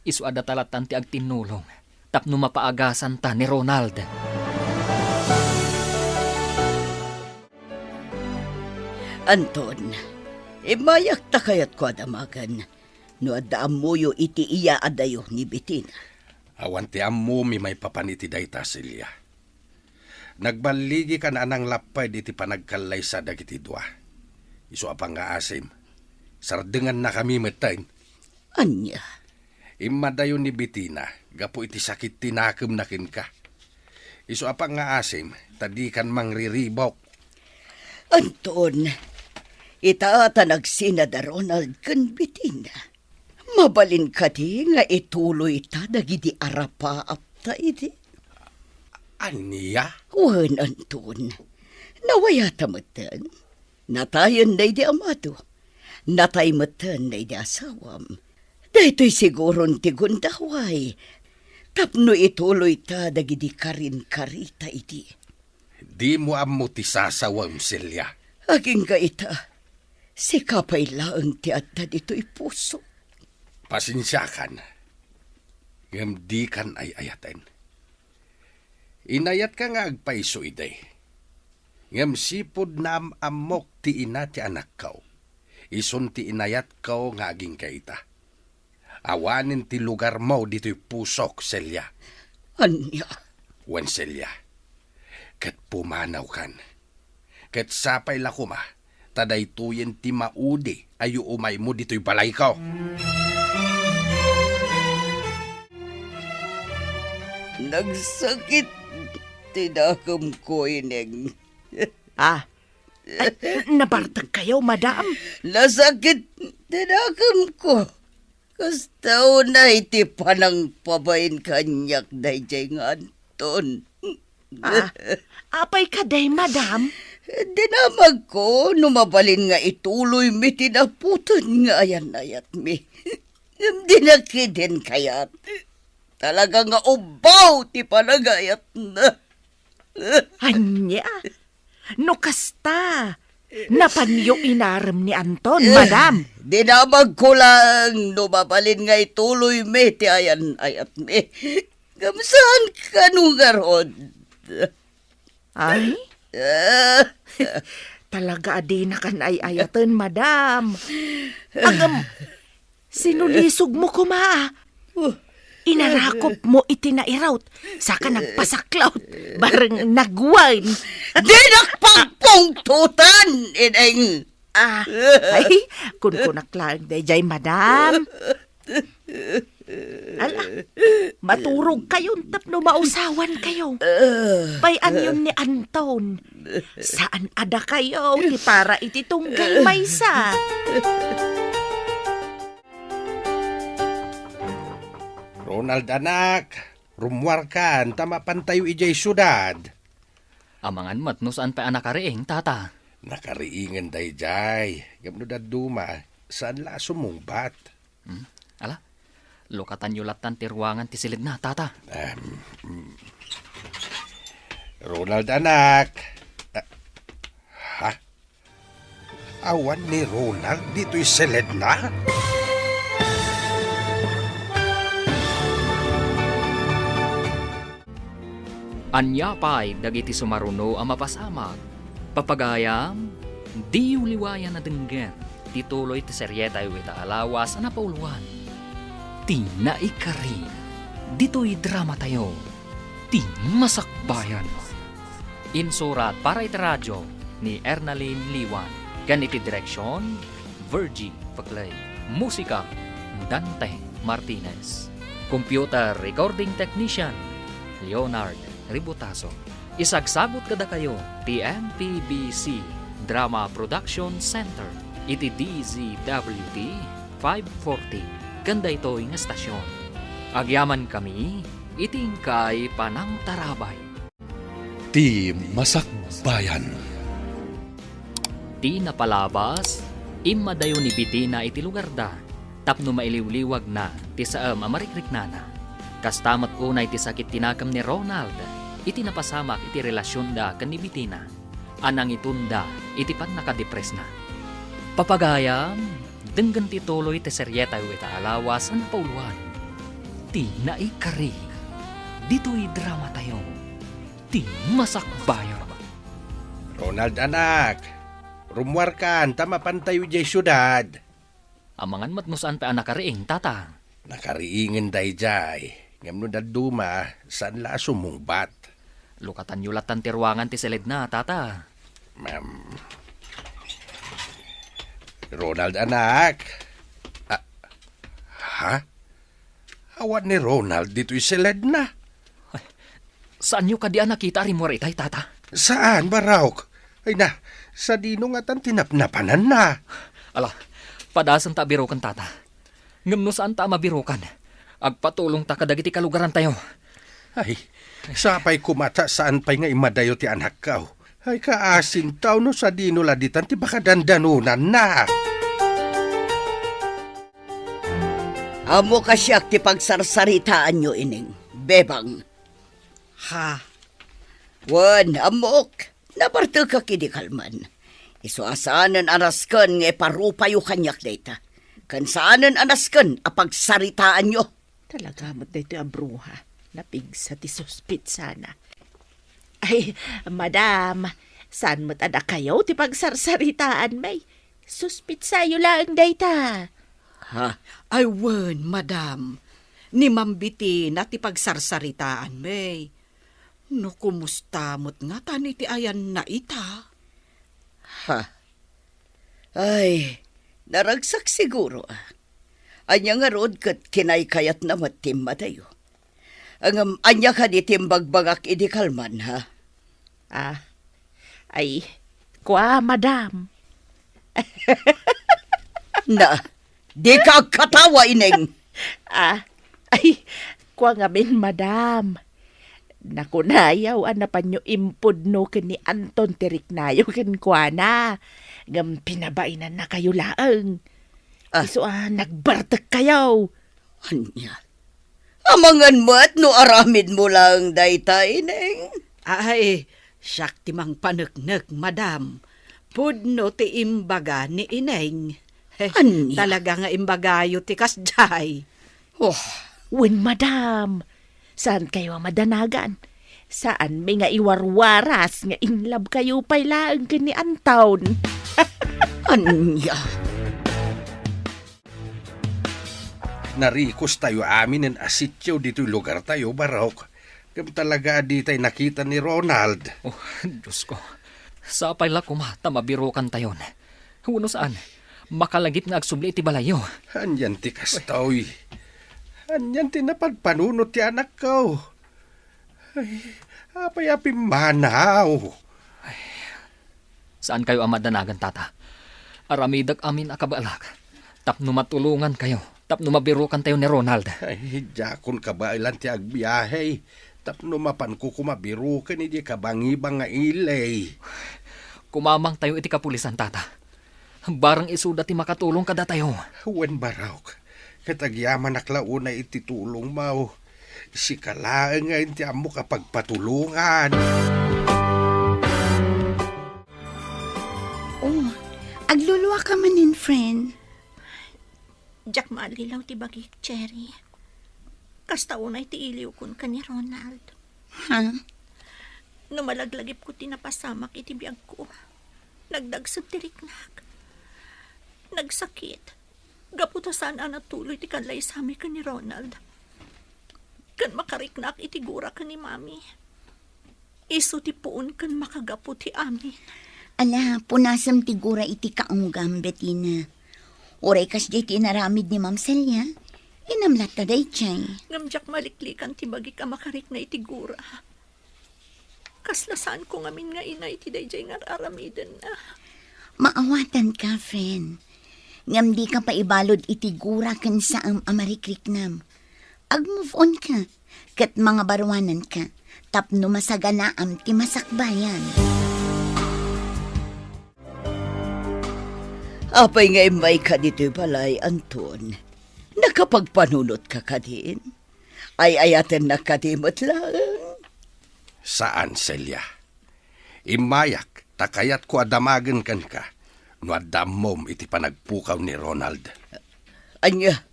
Isu ada talatan ti agtinulong. Tapno mapaagasan ta ni Ronald. Anton, mayak ta kayat ko adamagan. No adda amuyo iti iya adayo ni Bitina. Awan ti ammo mi may papaniti dayta Celia. Nagbaligi ka na anang lapay diti panagkalay sa dagiti dua. Isu apang nga asim. Sardengan na kami metain. Anya? Imadayon ni Bitina, gapo iti sakit tinakem nakin ka. Isu apang nga asim, tadi kan mangriribok. Anton, itaata nagsina da Ronald kan Bitina. Mabalin ka di nga ituloy ta dagiti arapa apta iti. Aniya? Wan, Anton. Nawaya tamatan. Natayan na di amado. Natay matan na di asawam. Dahito'y siguron ti gundaway. Tapno ituloy ta dagiti karin-karita iti. Di mo ammo ti sasawam, Celia. Aging kaita, si kapay laang ti atta dito'y puso. Pasensyakan. Ngam di kan ay ayaten. Inayat ka nga agpaiso iday. Ngam sipod na amok ti ina ti anak kau. Ison ti inayat kau nga aging kaita. Awanin ti lugar mo dito'y pusok, Celia. Anya? Wan, Celia. Kat pumanaw kan. Kat sapay lakuma, taday tuyen ti maudi ayo umay mo dito'y balay ko. Nagsakit tinakam ko ineng. Nabartag kayo, madam. Nasakit tinakam ko. Kastaw na iti panang pabain kanyak dayjay nga Anton. Apay ka day, madam. Dinamag ko, numabalin nga ituloy mi tinaputan nga ayan-ayat mi. Dinakidin kayat. Talaga nga ubaw ti panagayat na. Anya? No kasta. Napanyo inaram ni Anton, madam. Dinamag ko lang, numabalin nga ituloy mi ti ayan-ayat mi. Kamsaan ka nung garod? Ay? Talaga adi na kan ay ayatan, madam. Agam, sinulisog mo kuma. Inarakop mo itinairawt. Saka nagpasaklawt. Barang nagwine. Di nakpagpungtutan, ineng. Ay, kunkunak lang dayjay, madam. Ala, maturog kayong tapno mausawan kayo. Bayan yun ni Anton. Saan ada kayo? Di para ititunggal maysa. Ronald anak, rumwar kan, tama pantayo ijay syudad. Amangan mat no saan pa anak kariing, tata. Nakariingan day jay. Gamno da duma. Saan la sumungbat? Ala, lokatan yulatan ti ruangan ti silid na, tata. Ronald anak. Ha? Awan ni Ronald dito'y seled na? Anya pa'y dagiti sumaruno ang mapasamag. Papagayam, di uliwayan na denggen. Tituloy ti seryeta yu ita alawas na pauluan. Ti naikari. Dito'y drama tayo. Ti masakbayan. Insurat para iti radyo ni Ernalyn Liwan. Ganiti direksyon, Virgie Paclay. Musika, Dante Martinez. Computer Recording Technician, Leonard Ributaso. Isagsagot kada kayo, TMPBC Drama Production Center. Iti DZWT 540. Ganda ito nga estasyon. Agyaman kami, itingkay panang tarabay. Ti Masakbayan. Di napalabas, imadayo ni Bitina iti lugar da, tapno mailiwliwag na, ti saam amarikrik nana. Kastamat unay ti sakit tinakam ni Ronald, iti napasamak iti relasyon da kan ni Bitina. Anang itunda, iti pan nakadepres na. Papagayam, denggan ti tuloy ti seryeta yu ita alawas ang pauluan. Ti naikari, dito'y drama tayo. Ti masakbayan. Ronald anak. Rumwar kan, tama pantayo jay syudad. Amangan matnusan pa anak kariing, tata. Nakariingan day jay. Ngamno da duma, saan la sumungbat? Lukatan yulatan ti ruangan ti selid na, tata. Ronald anak. Ha? Awan ni Ronald dito'y seled na. Saan nyo ka di nakita rin mo ritay, tata? Saan, Baraok? Ay na, sa dino nga tan tinapnapanan na. Ala, padasan ta birokan, tata. Ngamno saan ta mabirokan? Agpatulong ta kadagiti kalugaran tayo. Ay, sapay kumata saan pa'y nga imadayo ti anak kaw. Ay kaasin tao no sa dino laditan ti baka dandanunan na. Amo kasyak ti pagsarsaritaan nyo ining, bebang. Ha? Wan, amok. Naparto ka kidikalman. Isuasanan anaskan nga parupayo kanyak data. Kan saanan anaskan apagsaritaan nyo. Talaga mo't dito ang bruha. Napigsa ti suspit sana. Ay, madam, saan mo't anak kayo ti pagsarsaritaan may? Suspit sayo lang data. Ha? Ay, wen, madam. Ni Mambiti na ti pagsarsaritaan, may. No, kumusta mo't nga tani ti ayan na ita? Ha? Ay, naragsak siguro ah. Anya nga rod kat kinaykayat na matim matayo. Ang anya ka di timbagbagak idikalman ha? Ah, ay, kwa, madam. Na, di ka katawa ineng. Ay, kwa nga min, madam. Nakunayaw, anapan nyo impod no ni Anton Tiriknayo ken kwa na. Ngam pinabainan na kayo laang. Iso nagbartek kayo. Anya? Amangan mo at no aramid mo lang dayta ineng. Ay, siyak ti mang paneknek, madam. Pudno ti imbaga ni ineng. Anya? Talaga nga imbagayo ti kasjay. Oh, Wen, madam. Saan kayo madanagan? Saan may nga iwarwaras nga inlab kayo pa'y laang ken ni Anton? anya? Narikos tayo amin ng asityo dito'y lugar tayo, Barok. Kam talaga di tayo nakita ni Ronald. Oh, Diyos ko. Sapay la kumata mabirokan tayon. Huno saan? Makalagip nga agsubli iti balayo. Anyan ti kastoy. Anyan ti napadpanunot ti anak ko. Ay, apay-api manaw. Saan kayo amadanagan, tata? Aramidag amin akabalak. Tapno matulungan kayo. Tapno mabirokan tayo ni Ronald. Ay, jakon ka ba ilan ti agbiyahe? Tapno mapan ko kumabiro ka ni di kabangibang nga ilay. Kumamang tayo iti kapulisan, tata. Barang isuda ti makatulong kada tayo. Wen baraw, katagyaman naklauna iti tulong mo. Si kalaan nga inti amo kapag patulungan. Oh, agluluwa ka manin, friend. Jack maalilaw ti bagik, Cherry. Kasta unay ti iliw kun ka ni Ronald. Ha? Numalaglagip ko tinapasamak iti biyag ko. Nagdagsab ti riknak. Nagsakit. Gaputa saan natuloy ti kanlay sami ka ni Ronald. Kan makariknak iti gura ka ni Mami. Iso ti puon kan makagapu ti amin. Ala, punasam tigura iti kaunggam, Bettina. Oray kas di tinaramid ni Ma'am Celia. Inamlat na day chay. Ngamjak maliklikan ti bagi ka makarik na iti gura. Kaslasaan ko ngamin nga ina iti dayjay nga aramiden na. Maawatan ka, friend. Ngam di ka pa ibalod iti gura kan sa amarikliknam. Ag-move on ka. Kat mga barwanan ka. Tapno masaganaam ti masakbayan. Apay nga imay ka dito'y balay, Anton. Nakapagpanunot ka ka din. Ay ayaten na ka di matlang. Saan, Celia? Imayak, takayat ko adamagan kan ka. No adamom iti panagpukaw ni Ronald. Anya,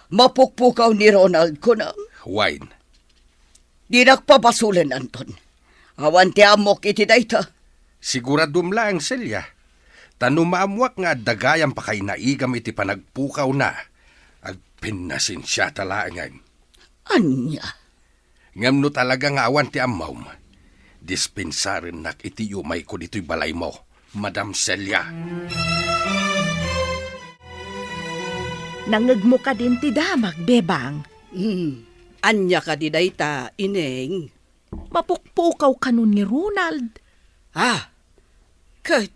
mapukpukaw ni Ronald ko na. Wine, Di nakpapasulan, Anton. Awan ti amok iti dayta. siguradum lang, Celia. Tanumamwak nga dagayang pa kay naigam iti panagpukaw na. Agpinasin siya talangan. Anya, Ngam no talaga nga awan ti amawm. Dispensarin nak iti umay ko dito'y balay mo, Madam Celia. Nangag mo ka din ti damag, bebang. Anya ka di dayta, ineng. Mapukpukaw ka nun ni Ronald. Kat,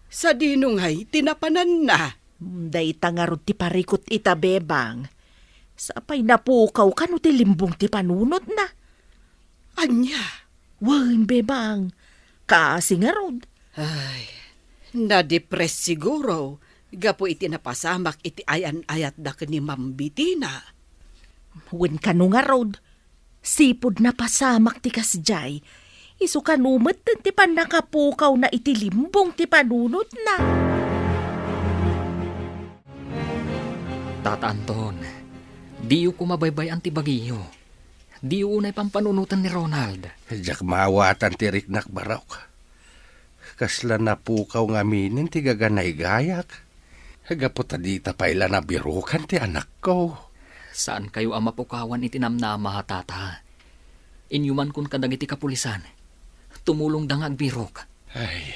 sa dinungay, tinapanan na. Dayta nga ron ti parikot ita, bebang. Sapay napukaw ka no ti limbong ti panunot na. Anya? Wan, bebang. Kasi nga ron. Ay, na-depress siguro. Gapo iti napasamak iti ayan-ayat da ni Ma'am Bettina. Wan ka no nga ron. Sipod na pasamak ti kasjay. Isu kanumet ti pan nakapukaw na iti limbong ti panunot na. Tata Anton, diyo kumabaybay ang tibagiyo. Diyo unay pampanunutan ni Ronald. Jak mawatan ti riknak barok. Kasla na pukaw nga minin ti gaganay gayak. Hagaputa di tapayla na birukan ti anak ko. Saan kayo ang mapukawan itinamnama, tata? Inyuman kun kadag iti kapulisan. Tumulong dang agbirok. Ay,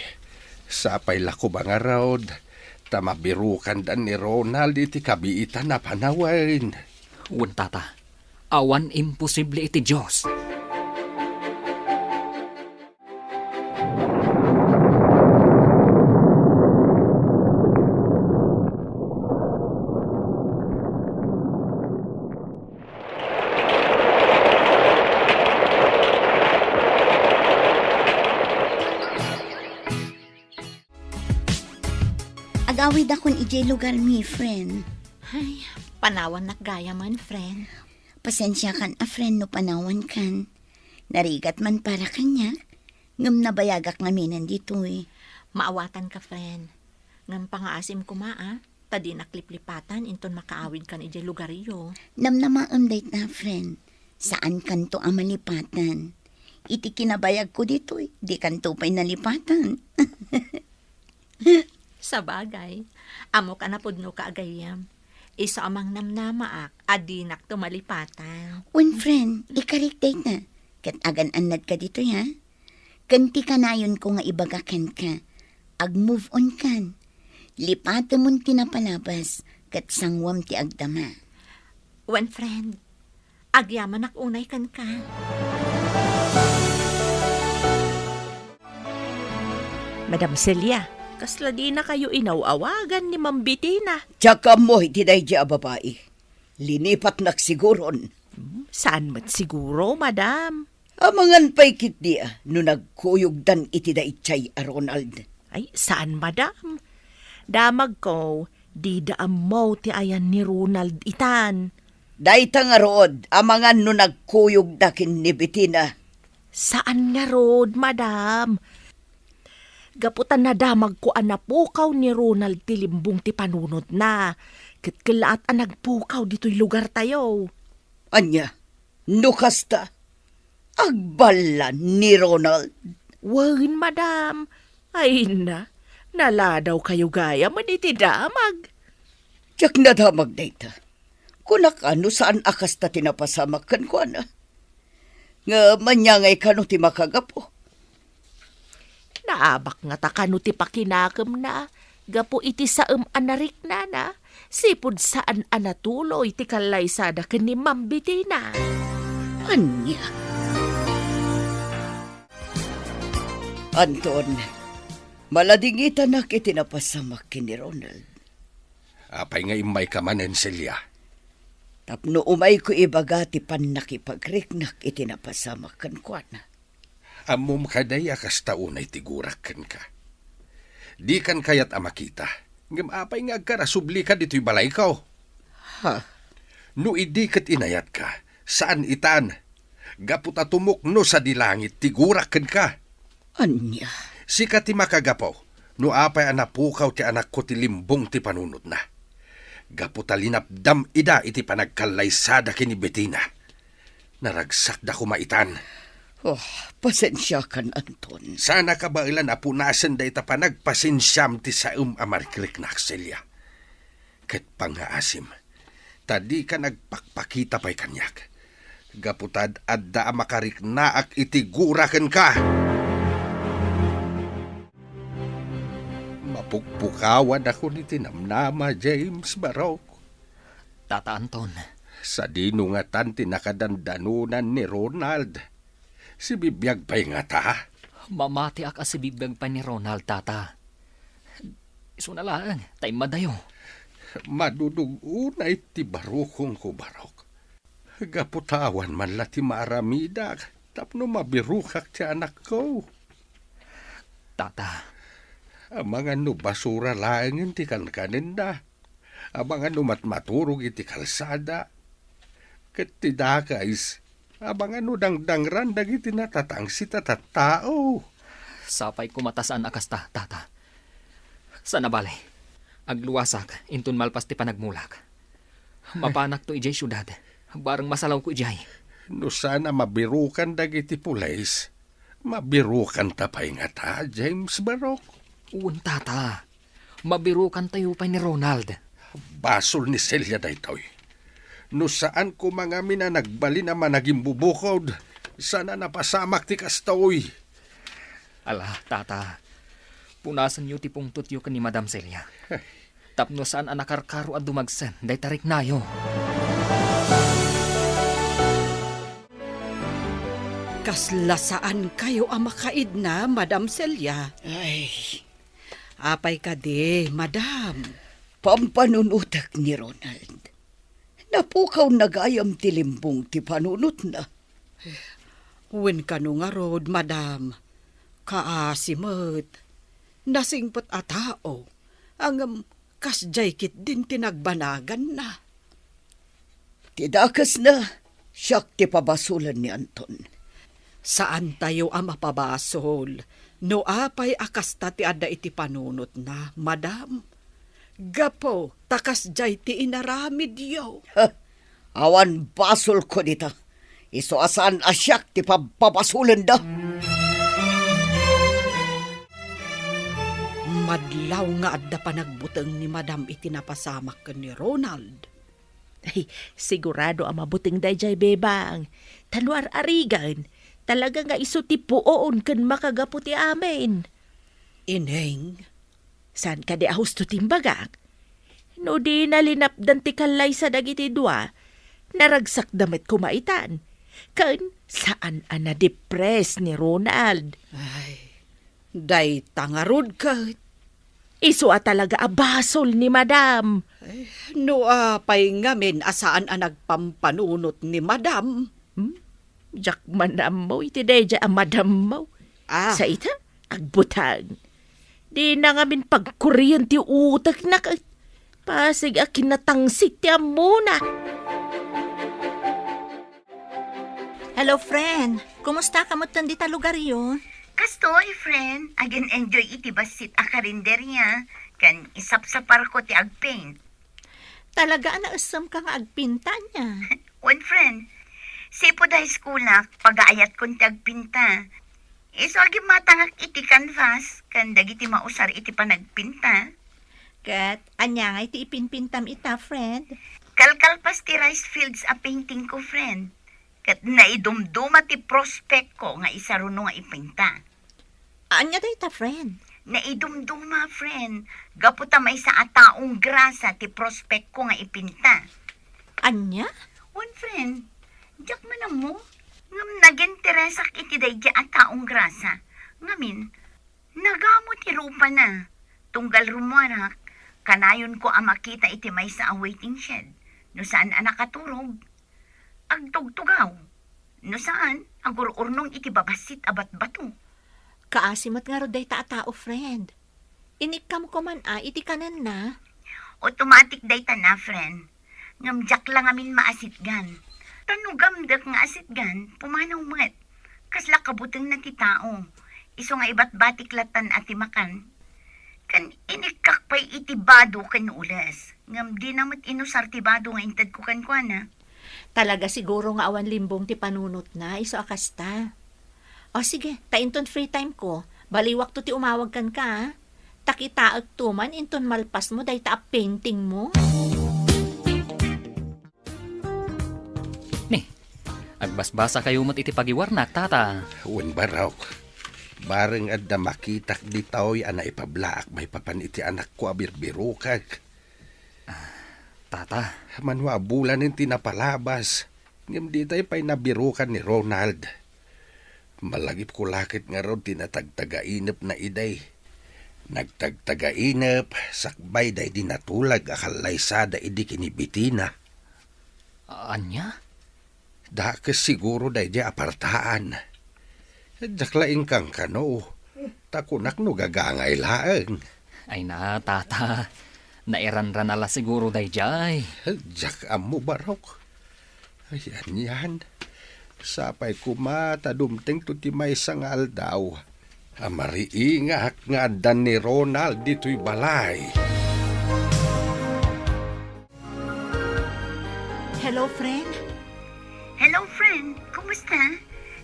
sapay lako ba nga raod? Tamabirukan dan ni Ronald iti kabiitan na panawain. Wan, tata. Awan imposible iti Diyos. Agawid akon ijay lugar mi, friend. Ay, panawan nakgaya man, friend. Pasensya kan a friend no panawan kan. Narigat man para kanya. Ngam nabayagak nga nandito eh. Maawatan ka, friend. Ngam pangaasim ko maa, tadi nakliplipatan inton makaawid kan ijay lugariyo. Namnamaam dayt na, friend. Saan kanto ang malipatan? Iti kinabayag ko dito eh. Di kanto pa'y nalipatan. Sa bagay, amo ka na pudno ka agayam. Isa amang namnamaak, adinak tumalipatan. One friend, ikarik date na. Kat agan anad ka dito ya. Kanti ka na yun ko nga ibagakan ka. Ag-move on kan. Lipata mo'n tinapalabas. Kat sangwam ti agdama. One friend, agyaman ak unay kan ka. Madam Celia, kasla di na kayo inawawagan ni Ma'am Bettina. Tsaka mo iti dayjay a babae. Linipat nak siguron. Saan mat siguro, madam? Amangan pa'y kit dia no nagkuyog dan iti da itchay a Ronald. Ay, saan, madam? Damag ko, di daam mo ti ayan ni Ronald itan. Dayta nga rood, amangan no nagkuyog da kin ni Bettina. Saan nga rod, madam? Gaputan na damag ko anapukaw ni Ronald ti limbong ti panunod na. Kitkilaat ang nagpukaw dito'y lugar tayo. Anya, no kasta, agbalan ni Ronald. Wan, madam. Ay na, naladaw kayo gaya man iti damag. Tiyak na damag dayta. Kunak ano saan akas ta tinapasamak kan ko na. Nga manyangay ka no ti makagapo. Naabak nga ta kano ti pakinakam na. Gapo iti saam anarik na. Sipod saan anatuloy ti kalaysada ken ni Ma'am Bettina. Anya. Anton, maladingita na kitinapasamak ni Ronald. Apay nga imay ka manen, Celia. Tapno umay ko ibaga ti pannakipagriknak itinapasamak kan kwa na. Amom kadaya kas taunay tigurak kan ka. Di kan kayat amakita. Ngam apay nga agkarasubli ka dito'y balay ka. Ha? No idi kat inayat ka, saan itan? Gaputa tumukno sa dilangit, tigurak kan ka. Anya. Sika ti makagapaw, no apay anapukaw ti anak ko ti limbong ti panunod na. Gaputa linapdam ida iti panagkalaysada kini Bettina. Naragsak da kumaitan. Oh, pasensya kan, Anton. Sana ka ba ilan apunasan da ita panagpasinsyam ti saum amarkrik na Celia. Ket pangaasim, tadi ka nagpakpakita pa'y kanyak. Gaputad adda makarik naak iti guraken ka. Mapukpukawan ako ni tinamnama James Barok. Tata Anton, Sa dinungatan tinakadandanunan ni Ronald. Si bibiyag pa'y nga ta. mamati ak si bibag pa ni Ronald, tata. Iso na lang, tay madayo. Madudugunay ti barukong ko Barok. Gaputawan man la ti maramidak. Tapno mabirukak ti anak ko. Tata, Amang ano basura laeng ti kankaninda. Amang ano matmaturog iti kalsada. Ket ti dakais. Amang ano dangdangran dagiti natatangsi tatatao. sapay kumatasan akasta, tata. Sa nabali, agluwasak, intun malpas ti panagmulak. Mapanak to ijay syudad, barang masalaw ko ijay. No sana mabirukan dagiti pulays. Mabirukan tapay nga ta, James Barok. Uwan, tata. Mabirukan tayo pa ni Ronald. Basol ni Celia daytoy. No saan ko mga mina nagbali naman naging bubukod. Sana napasamak ti kastoy. Ala, tata. Punasan yu ti pungtot yu ka ni Madam Celia. Tapno saan anakarkaro at dumagsan, day tarik nayo. Kaslasaan kayo ang makaid na, Madam Celia. Ay, Apay ka di, Madam. pampanunutak ni Ronald. Napukaw nagayam ti limbong ti panunot na. Wen ka no nga rod, Madam. Kaasimot. Nasingpot a tao. Ang kasjay kit din tinagbanagan na. Tidakas na, siyak ti pabasulan ni Anton. Saan tayo ang mapabasol? No apay akasta ti adda iti panunot na, Madam. Gapo, takas jay ti inaramid yo. Ha, awan basol ko dita. Iso asan asyak ti pabasulan da. Madlaw nga adda pa nagbuteng ni Madam iti napasamak ken ni Ronald. Ay, sigurado ang mabuting dayjay bebang. Tanuar arigan. Talaga nga iso ti puoon ken makagaputi amin. Ineng, San ka di ahus to timbagak? No di nalinapdan ti kalay sa dagiti dua, naragsak damit kumaitan. Kan saan ana depres ni Ronald? ay, day tangarod ka. Iso talaga abasol ni Madam. No apay ngamin asaan ang nagpampanunot ni Madam. Jak manam mo, iti deja ang madam mo. Ah, Sa ita, agbutang. Di na ngamin pagkuryente utak na ka. Pasig a kinatangsit ti muna. Hello, friend. Kumusta ka mo di ta lugar yun? Kastoy, friend. Again enjoy iti basit a karinderya. Kan isap-sapar ko ti agpaint. Talaga na asam ka nga agpinta niya. One friend, sipo da school na pag-aayat kong ti agpinta. Iso agi matangak iti canvas, kan dagiti mausar iti panagpinta. Kat, anya nga iti ipinpintam ita, friend. Kalkalpas ti rice fields a painting ko, friend. Kat naidumduma ti prospect ko nga isaruno nga ipinta. Anya da ita, friend. Naidumduma, friend. Gaputa may sa ataong grasa ti prospect ko nga ipinta. Anya? One friend, diyak man mo. Ngam naginteresak iti dayja at taong grasa. Ngamin, nagamot ti rupa na. Tunggal rumuarak, kanayon ko ang makita iti may sa waiting shed. No saan ang nakaturog? Agtugtugaw. No saan? Agururnong iti babasit abat bato. Kaasimat nga roday ta tao, friend. Inikam ko man iti kanan na. Automatic dayta na, friend. Ngam jak lang amin maasitgan. Tanugamdak nga asitgan, pumanaw met. Kasla kabutang na ti tao. Iso nga ibat batiklatan at timakan. Kan inikakpay itibado kan ulas. Ngam di namat inusar tibado nga intad ko kan na. Talaga siguro nga awan limbong ti panunot na, iso akasta. O sige, tainton free time ko. Baliwak to ti umawag kan ka, ha? Takitaag tuman, inton malpas mo, day ta painting mo. Ni, agbasbasa kayo mo't iti pagiwarnak, tata. Wen baraw. Bareng adda makitak di taoy ana ipablaak may papan iti anak ko abirbiro kag. Tata, Manwa bulan yung tinapalabas. Ngam di tayo pa'y nabirukan ni Ronald. Malagip ko lakit nga ron tinatagtagainap na iday. Nagtagtagainap, sakbay day dinatulag akalaysada idi kinibitina. anya? Dakas siguro day di apartaan. Jaklain kang kano. Takunak no gagangay laeng. Ay na, tata. Nairanran nala siguro day jay. Jak amo barok. Ayan yan. Sapay kumata dumting to ti may sangal daw. Amariingak nga dan ni Ronald dito'y balay. Hello, friend. Hello, friend. Kumusta?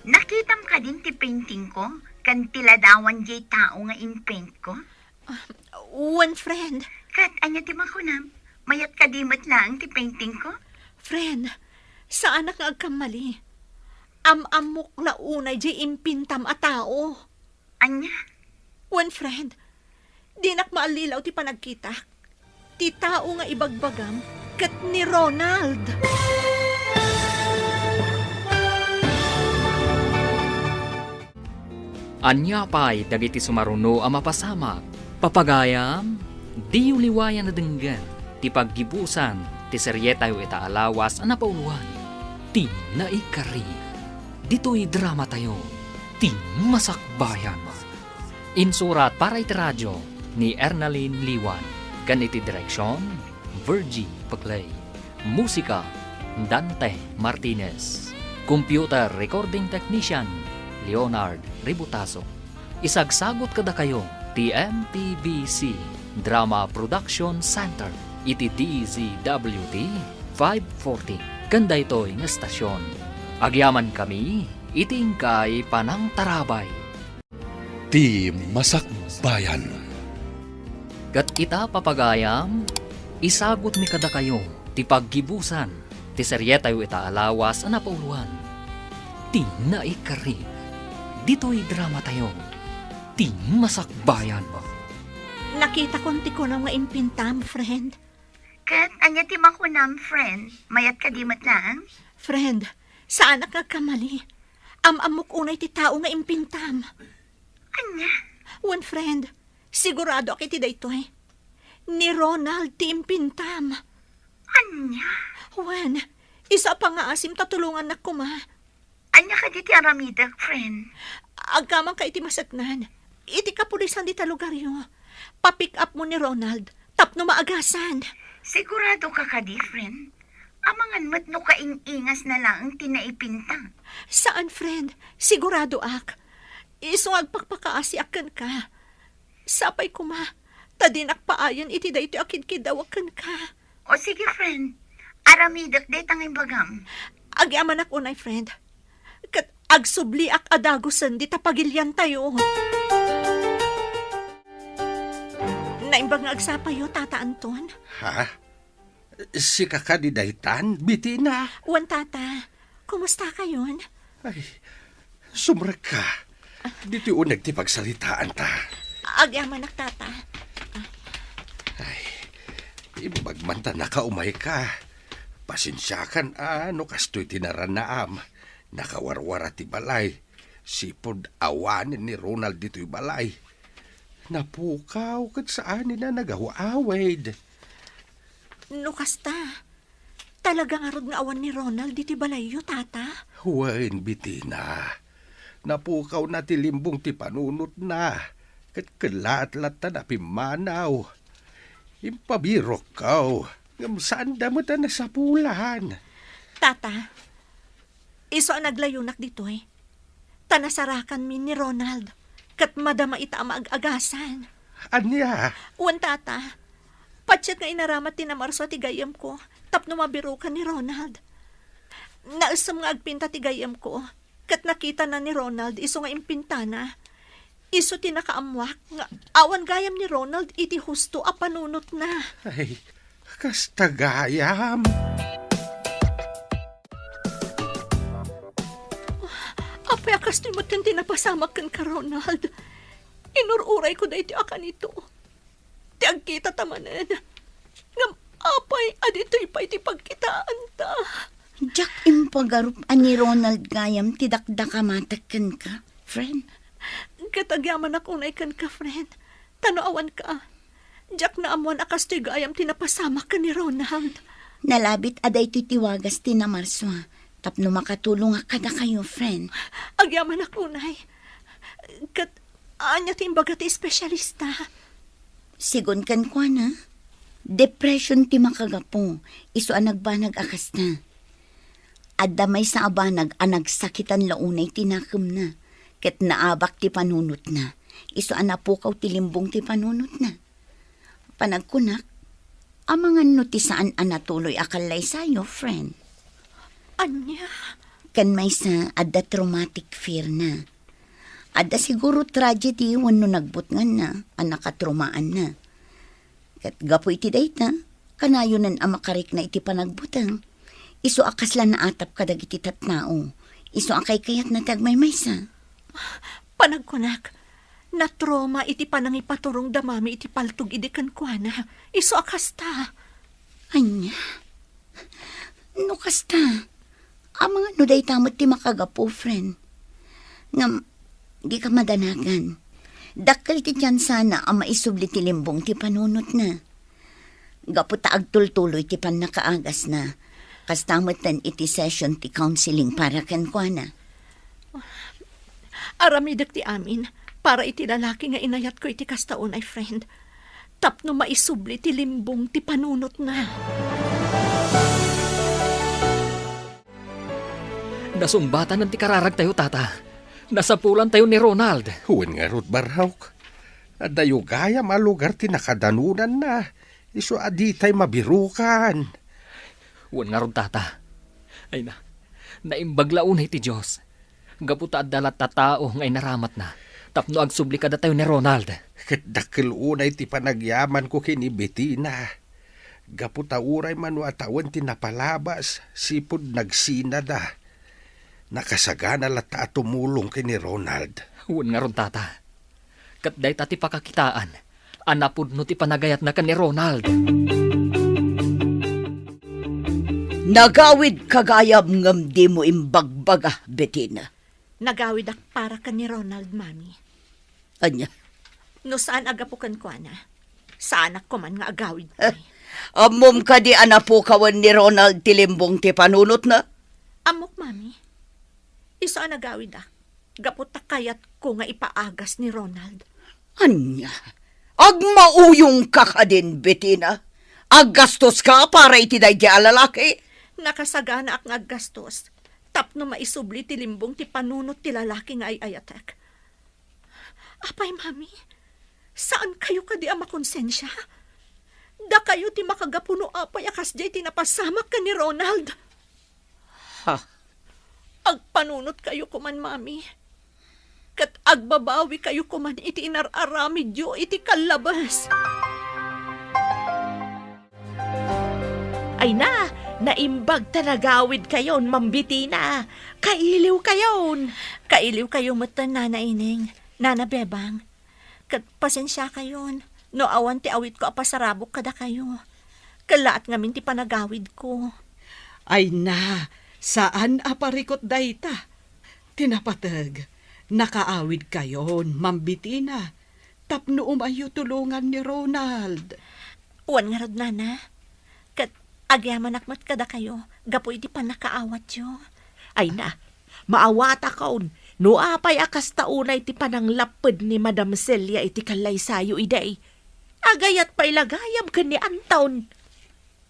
Nakitam ka din ti painting ko? Kan tiladawan jay tao nga in paint ko? One friend. Kat, anya ti makunam? Mayat kadimat lang ti painting ko? Friend, saan na nga agkamali? Amok la unay jay impintam a tao. Anya? One friend, di nak maalilaw ti panagkita. Ti tao nga ibagbagam kat ni Ronald. Anya pa'y dagiti sumaruno ang mapasamak. Papagayam, di uliwayan na denggan. Ti paggibusan, ti seryetayo ita alawas ang napauluan. Ti naikari. Dito'y drama tayo. Ti masakbayan. Insurat para iti radyo ni Ernalyn Liwan. Ganiti direksyon, Virgie Paclay. Musika, Dante Martinez. Computer Recording Technician, Leonard Ributaso. Isagsagot kada kayo, TMTBC Drama Production Center, iti DZWT 540. Kanda ito'y ng estasyon. Agyaman kami, itingkay panang tarabay. Ti Masakbayan. Kat kita papagayam, isagot mi kada kayo, ti paggibusan, ti seryetayo ita alawas ang napauluan. Ti naikari, dito'y drama tayo, ti masakbayan mo. Nakita konti ko na nga impintam, friend. Kat, anya ti makunam, friend? Mayat kadimat lang? Friend, saan na kamali? Amok unay ti tao nga impintam. Anya? One friend, sigurado aki ti daytoy. Ni Ronald ti impintam. Anya? Wen, isa pa nga asim tatulungan na kuma. Anya ka di ti aramidak, friend. Agkamang ka iti masaknan. Iti kapulisan di talugaryo. Pa-pick up mo ni Ronald. Tapno maagasan. Sigurado ka ka di, friend. Amangan mat no kaingingas na lang ang tinaipintang. Saan, friend? Sigurado ak. Iso agpakpakaasi akan ka. Sapay kuma. Tadinak paayan iti da ito akid kidawakan ka. O sige, friend. Aramidak day tanging bagam. Agyaman ak unay, friend. Kat agsubli ak adagusan di tapagilyan tayo. Naimbag nga agsapayo, Tata Anton. Ha? Si kakadi daytan, Bitina. Wan, Tata. Kumusta kayon? Ay, sumrag ka. Dito unag ti pagsalitaan ta. Agyaman ak, Tata. Ibagmanta na kaumay ka. Pasensyakan ano kastoy tinaran na am. Nakawarwara ti balay. Sipod awanin ni Ronald dito'y balay. Napukaw kat saan na nagawaawid. No kasta. Talagang arod nga awan ni Ronald diti balayo, Tata. Huwain, Bitina. Napukaw na ti limbong ti panunot na. Kat kalat-lat na pimanaw. Impabirok kaw. Ngam saan damot na sa pulan. Tata, iso ang naglayunak dito eh. Tanasarakan min ni Ronald. Kat madama ita maag-agasan. Anya? Uwan, Tata. Patsyak nga inaramat tinamarso ti gayam ko. Tapno mabiro ka ni Ronald. Naasam nga agpinta ti gayam ko. Kat nakita na ni Ronald iso nga impintana. Iso tinakaamwak nga awan gayam ni Ronald iti husto a panunot na. Ay, kastagayam. Apay akas ni matan tinapasamak kan ka, Ronald. Inururay ko da iti akan ito. Ti agkita tamanan. Ngam apay adito'y pa iti pagkitaan ta. Jack impagarup ani Ronald gayam tidakdakamatakan ka, friend. Katagyaman ako na ikan ka, friend. Tanoawan ka. Jack na amuan akas to'y gayam tinapasamak ka ni Ronald. Nalabit aday titiwagas tinamarswa. Tapno makatulong kada kayo, friend. Agyaman ako, nay. Kat, anya timbaga ti espesyalista. Sigon kan kwa na. Depression ti makagapo. Iso ang nagbanag akas na. Adamay sa abanag ang nagsakitan launay tinakam na. Ket naabak ti panunot na. Iso ang napukaw ti limbong ti panunot na. Panagkunak, amangan no ti saan ang natuloy akalay sayo, friend. Anya? Kan may sa adda traumatic fear na. Adda siguro tragedy wano nagbutngan na, ang nakatrumaan na. Kat gapo iti dayta, kanayonan ang makarik na iti panagbutang. Iso akas lang na atap kadag iti tatnao. Iso akay kayat na tagmay sa. Panagkunak, na trauma iti panangipaturong damami iti paltog idikan kwa na. Iso akas ta. Anya, no kasta. Ang mga nuday tamot ti makagapo, friend. Ngam, di ka madanagan. Dakkel ti tiyan sana ang maisubli ti limbong ti panunot na. Gaputa agtultuloy ti pan nakaagas na. Kastamutan iti session ti counseling para kenkwa na. Aramidak ti amin, para iti lalaki nga inayat ko iti kastaon ay friend. Tapno maisubli ti limbong ti panunot na. Nasumbatan ng ti kararag tayo, Tata. Nasapulan tayo ni Ronald. Huwin nga Ruth Barhawk. Adayo gaya malugar ti nakadanunan na. Iso adi tay mabirukan. Huwin nga ron, Tata. Ay na, naimbaglaunay ti Diyos. Gaputa at dalat tatao ngay naramat na. Tapno agsubli kada tayo ni Ronald. Kadakil unay ti panagyaman ko kini Betina. Gaputa uray man atawan ti napalabas. Sipod nagsinada. Nakasagana lata tumulong kini Ronald. Huwin nga ron, Tata. Kat day tati pakakitaan. Anapod no ti panagayat na ka ni Ronald. Nagawid kagayam ngam di mo imbagbaga, Betina. Nagawid ak para ka ni Ronald, mami. Anya? No saan agapukan ko na? Saan ako man nga agawid ko. Amom ka di anapukawan ni Ronald tilimbong ti panunot na? Amok, mami. Iso ang nagawid Gaputa kayat ko nga ipaagas ni Ronald. Anya, ag mauyong ka ka din, Bettina. Ag gastos ka para itiday di alalaki. Nakasagana ak ngaggastos. Tapno maisubli ti limbong ti panunot ti lalaki nga ay ayatek. Apay, mami, saan kayo kadi makonsensya? Da kayo ti makagapuno apay akas jay tinapasamak ka ni Ronald. Ha? Agpanunot kayo kuman, mami. Kat agbabawi kayo kuman iti inararami diyo iti kalabas. Ay na, naimbag tanagawid kayon, mambitina. Kailiw kayon. Kailiw kayo matan, Nana Ining, Nana Bebang. Kat pasensya kayon. No awan ti awit ko apasarabok kada kayo. Kalaat ngamin ti panagawid ko. Ay na, saan aparikot dayta? Tinapatag, nakaawid kayon, mambitina. Tapno umayo tulungan ni Ronald. Uwan nga rod, Nana. Kat agyaman akmat kada kayo. Gapo iti panakaawat yo. Ay na, maawata kaon. No apay akas taunay ti pananglapad ni Madam Celia iti kalay sayo iday. Agayat pa'y lagayam ka ni Anton.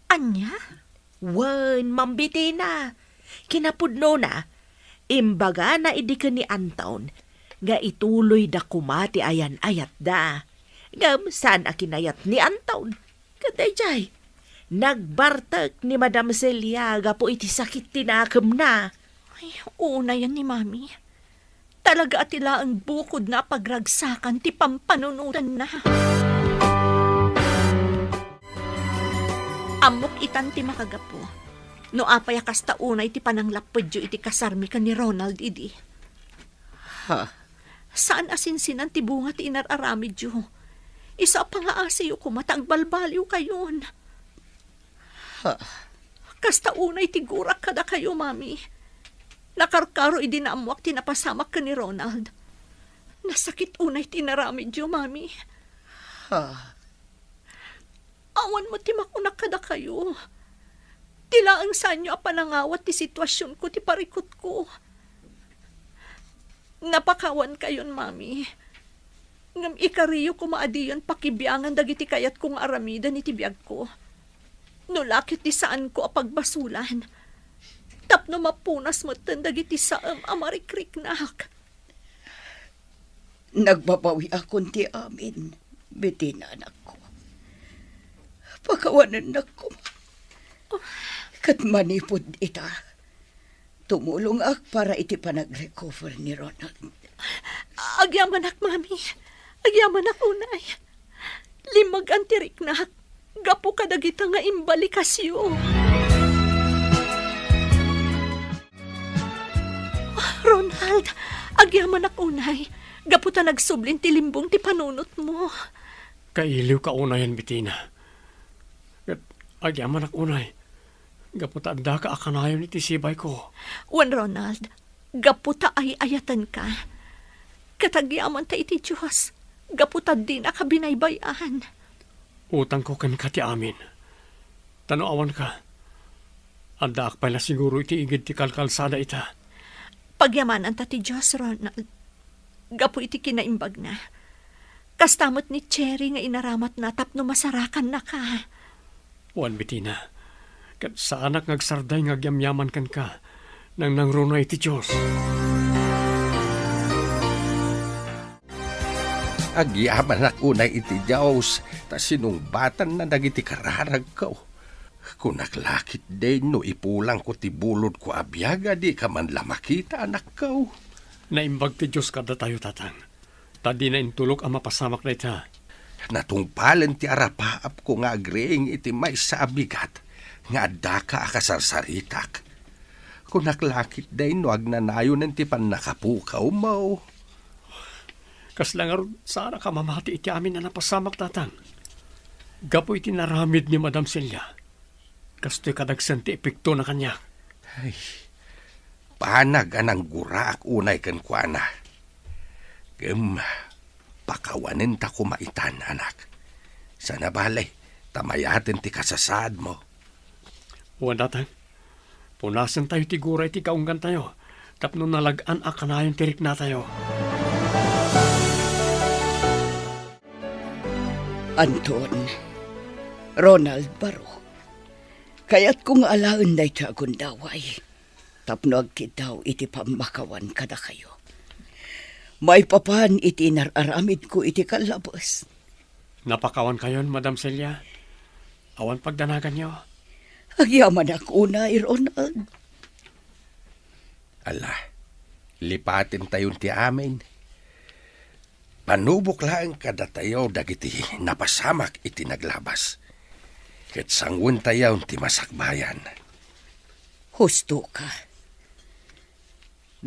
Anya? Wan, mambitina. Kinapudno na, imbaga na idi ka ni Anton, nga ituloy da kumati ayan ayat da. Ngam saan akinayat ni Anton? Kadayjay, nagbartak ni Madam Celia gapo iti sakit tinakam na. Ay, una yan ni Mami. Talaga atila ang bukod na pagragsakan ti pampanunutan na. Amok itan ti makagapo. No apay akas taunay ti pananglapad yo iti kasarmi ka ni Ronald idi. Ha? Saan asinsinan ti bunga ti inararamid yo? Isa pa nga asiyo kumatang balbaliw kayon. Ha? Kasta unay ti gurak kada kayo, Mami. Nakarkaro idi na amuak tinapasamak ka ni Ronald. Nasakit unay tinaramid yo, Mami. Ha? Awan mo ti makunak kada kayo. Tila ang sanyo apanangawat ti sitwasyon ko ti parikot ko. Napakawan kayon, Mami. Ngam ikariyo ko maadiyon pakibiangan dagiti kayat kong aramidan iti biyag ko. Nulakit ti saan ko apagbasulan. Tapno mapunas mo dagiti saam amarikrik-nak. Nagbabawi akong ti amin, Bettina, anak ko. Pakawanan na ko. Kat manipod ita. Tumulong ak para iti panag-recover ni Ronald. Agyaman ak, Mami. Agyaman ak, unay. Limag antirik na. Gapo kadagita nga imbalikasyo. Ronald, agyaman ak, unay. Gapo ta nagsublin ti limbong ti panunot mo. Kailiw ka unayan, Bettina. At agyaman ak unay. Gaputanda ka akanayon iti sibay ko. Wan, Ronald, gaputa ay ayatan ka. Katagyaman ta iti Diyos. Gaputa din akabinaybayan. Utang ko kan kati amin. Tanoawan ka. Anda ak pala siguro iti igid ti kalkalsada ita. Pagyamanan ta ti Diyos, Ronald. Gapu iti kinaimbag na. Kastamot ni Cherry nga inaramat na tapno masarakan na ka. Wan, Bettina. Kat sa anak ngagsarday ngagyamyaman kan ka nang nangrunay ti Diyos. Agyaman na unay iti Diyos, ta sinungbatan na dagiti kararag ko. Kunaklakit din no ipulang ko ti bulod ko abyaga di ka man lamakita anak ko. Naimbag ti Diyos kada tayo tatang. Tadi na intulok ang mapasamak na ita. Natungpalan ti arapaap ko nga agreeng iti may sa abigat. Nga adaka akasarsaritak. Kunaklakit day no agnanayo ng tipan nakapukaw mo. Kaslangar sana ka mamati iti amin na napasamak tatang. Gapo iti naramid ni Madam Celia. Kasto'y kadagsan ti epekto na kanya. Ay, panag anang gurak unay kan kuana. Pakawanin ta kumaitan anak. Sana balay, tamayatin ti kasasad mo. Uwan datang, punasan tayo ti guray ti kaunggan tayo. tapno nalagaan akanayon tirik na tayo. Anton, Ronald Baro, kaya't kung alaan na iti agundaway, tapno agkitaw iti pamakawan kada kayo. May papan iti nararamid ko iti kalabas. Napakawan kayon, Madam Celia. Awan pagdanagan niyo. Agyaman ako na, Ronald. Ala, lipatin tayon ti amin. Panubok lang kada tayo dagiti napasamak iti naglabas. Ket sanggun tayo ti masakbayan. Husto ka.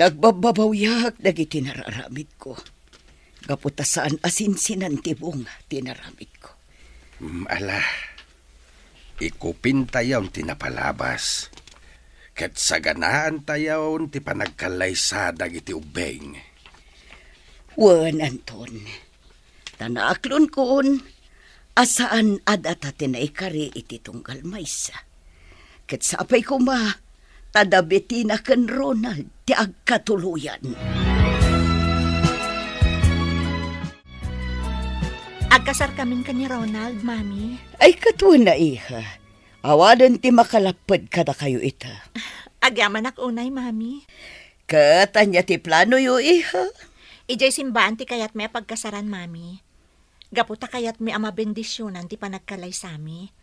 Nagbababawyak dagiti nararamid ko. Gaputasaan asinsinan tibong tinaramid ko. Ala, ikupin tayo ti napalabas. Ket saganaan tayo ti panagkalaysa dagiti ubeng. Wan, Anton. Tanaaklon koon, asaan adata tinaikari iti tunggal maysa. Ket sapay ko tadabiti na ken Ronald ti agkatuluyan. Agkasar kamin ka ni Ronald, Mami. Ay katuan na iha. Awadan ti makalapad kada kayo ita. Agyaman ak unay, Mami. Katanya ti plano yo iha. Ijay simbaan ti kayat may pagkasaran, Mami. Gaputa kayat may ama bendisyonan ti panagkalay sami.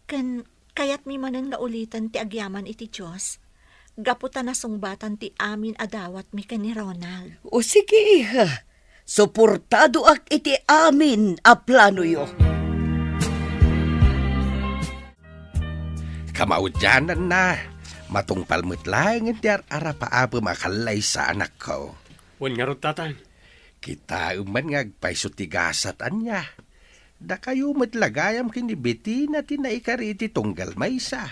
Kan kayat mi manan nga ulitan ti agyaman iti Diyos. Gaputa na sungbatan ti amin adawat mi ka ni Ronald. O sige iha. Suportado ak iti amin a plano yo. Kamaudyanan na. Matungpal mo't lang iti arapaapa makalay sa anak ko. Wan nga rod, tatang. Kita uman nga agpaiso ti gasat anya. Da kayo matlagayam kini Bettina tinaikari iti tunggal maysa.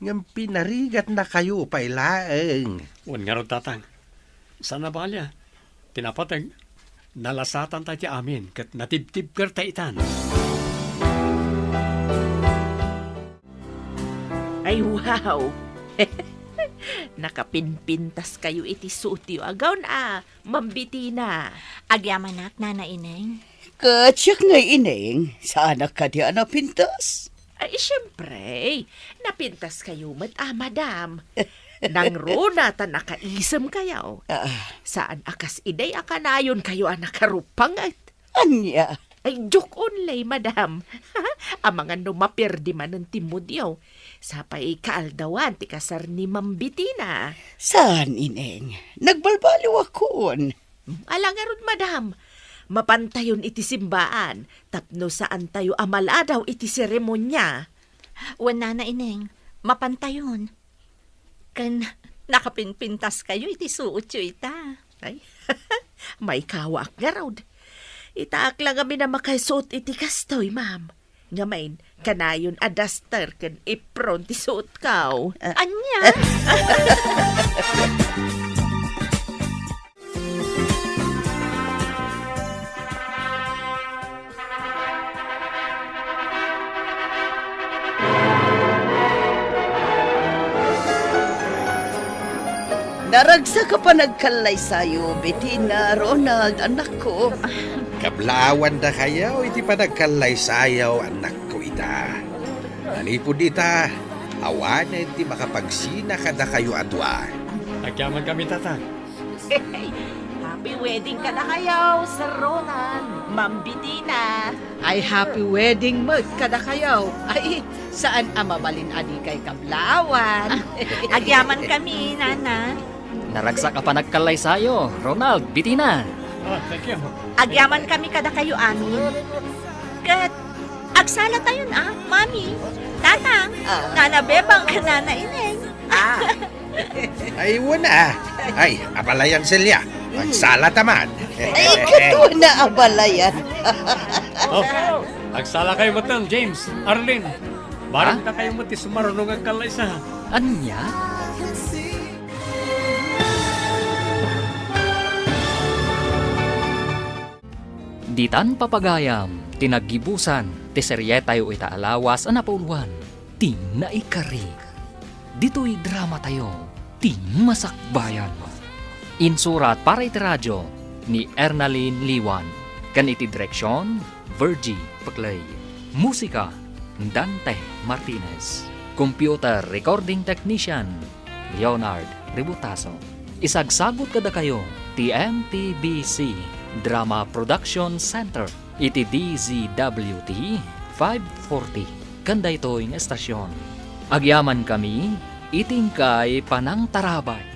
Ngam pinarigat na kayo pailaeng. Wan nga rod, tatang. Sana balya, tinapatag, nalasatan tayo ti amin, kat natibtib kerta itan. Ay, wow! Nakapinpintas kayo iti sutyo. Agaw na, mambiti na. Agyaman ak, Nana Ineng. Katsyak nga ineng, sana ka di napintas? Ay, siyempre, napintas kayo madam. Nang rona ta nakaisam kayo. Saan akas iday akanayon kayo nakarupangat. Anya? Ay, joke only, madam. Ang mga numapirdi man ng timudyaw. Sapay kaaldawan ti kasar ni Mambitina. Saan ineng? Nagbalbaliw akon. Alangarod, madam. Mapantayon iti simbaan. Tapno saan tayo amaladaw iti seremonya. Wan, Nana Ineng, mapantayon. Kan nakapinpintas kayo iti suotyo ita. Ay, may kawak nga raw. Itaak lang kami na makaisuot iti kastoy, ma'am. Ngamain, kanayon a duster kan ipron ti suot kaw. Anya? Naragsa ka pa nagkalay sayo, Bettina, Ronald, anak ko. Kablawan da kayo, iti panagkalay sayaw, anak ko ita. Nalipod ita, awan na iti makapagsina kada kayo atwa. Agyaman kami, tatang. Hey, happy wedding ka na kayo, Sir Ronald. Ma'am Bettina. Ay happy wedding mo kada kayo. Ay, saan amabalin adi kay kablawan? Agyaman kami, Nana. Naragsak ka pa nagkalay sayo, Ronald, Bettina. Oh, thank you. Agyaman kami kada kayo amin. Kat, agsala tayo na, Mami. Tatang, Nana Bebang, Nana Ineng. Ay, wala. Ay, apalayan Celia. Magsala taman. Ay, katuwa na abalayan. Oh, agsala kayo matang, James, Arlene. Barang na kayo mati sumarunong ang kalay sa. Anya? Ditan papagayam, tinagibusan, ti serye tayo itaalawas ang napuluan, ti naikari. Dito'y drama tayo, ti masakbayan. Insurat para iti radyo ni Ernalyn Liwan. Kan iti direksyon, Virgie Paclay. Musika, Dante Martinez. Computer Recording Technician, Leonard Ributaso. Isagsagot kada kayo, TMTBC Drama Production Center. Iti DZWT 540. Kanda ito yung estasyon. Agyaman kami, itingkay panang tarabay.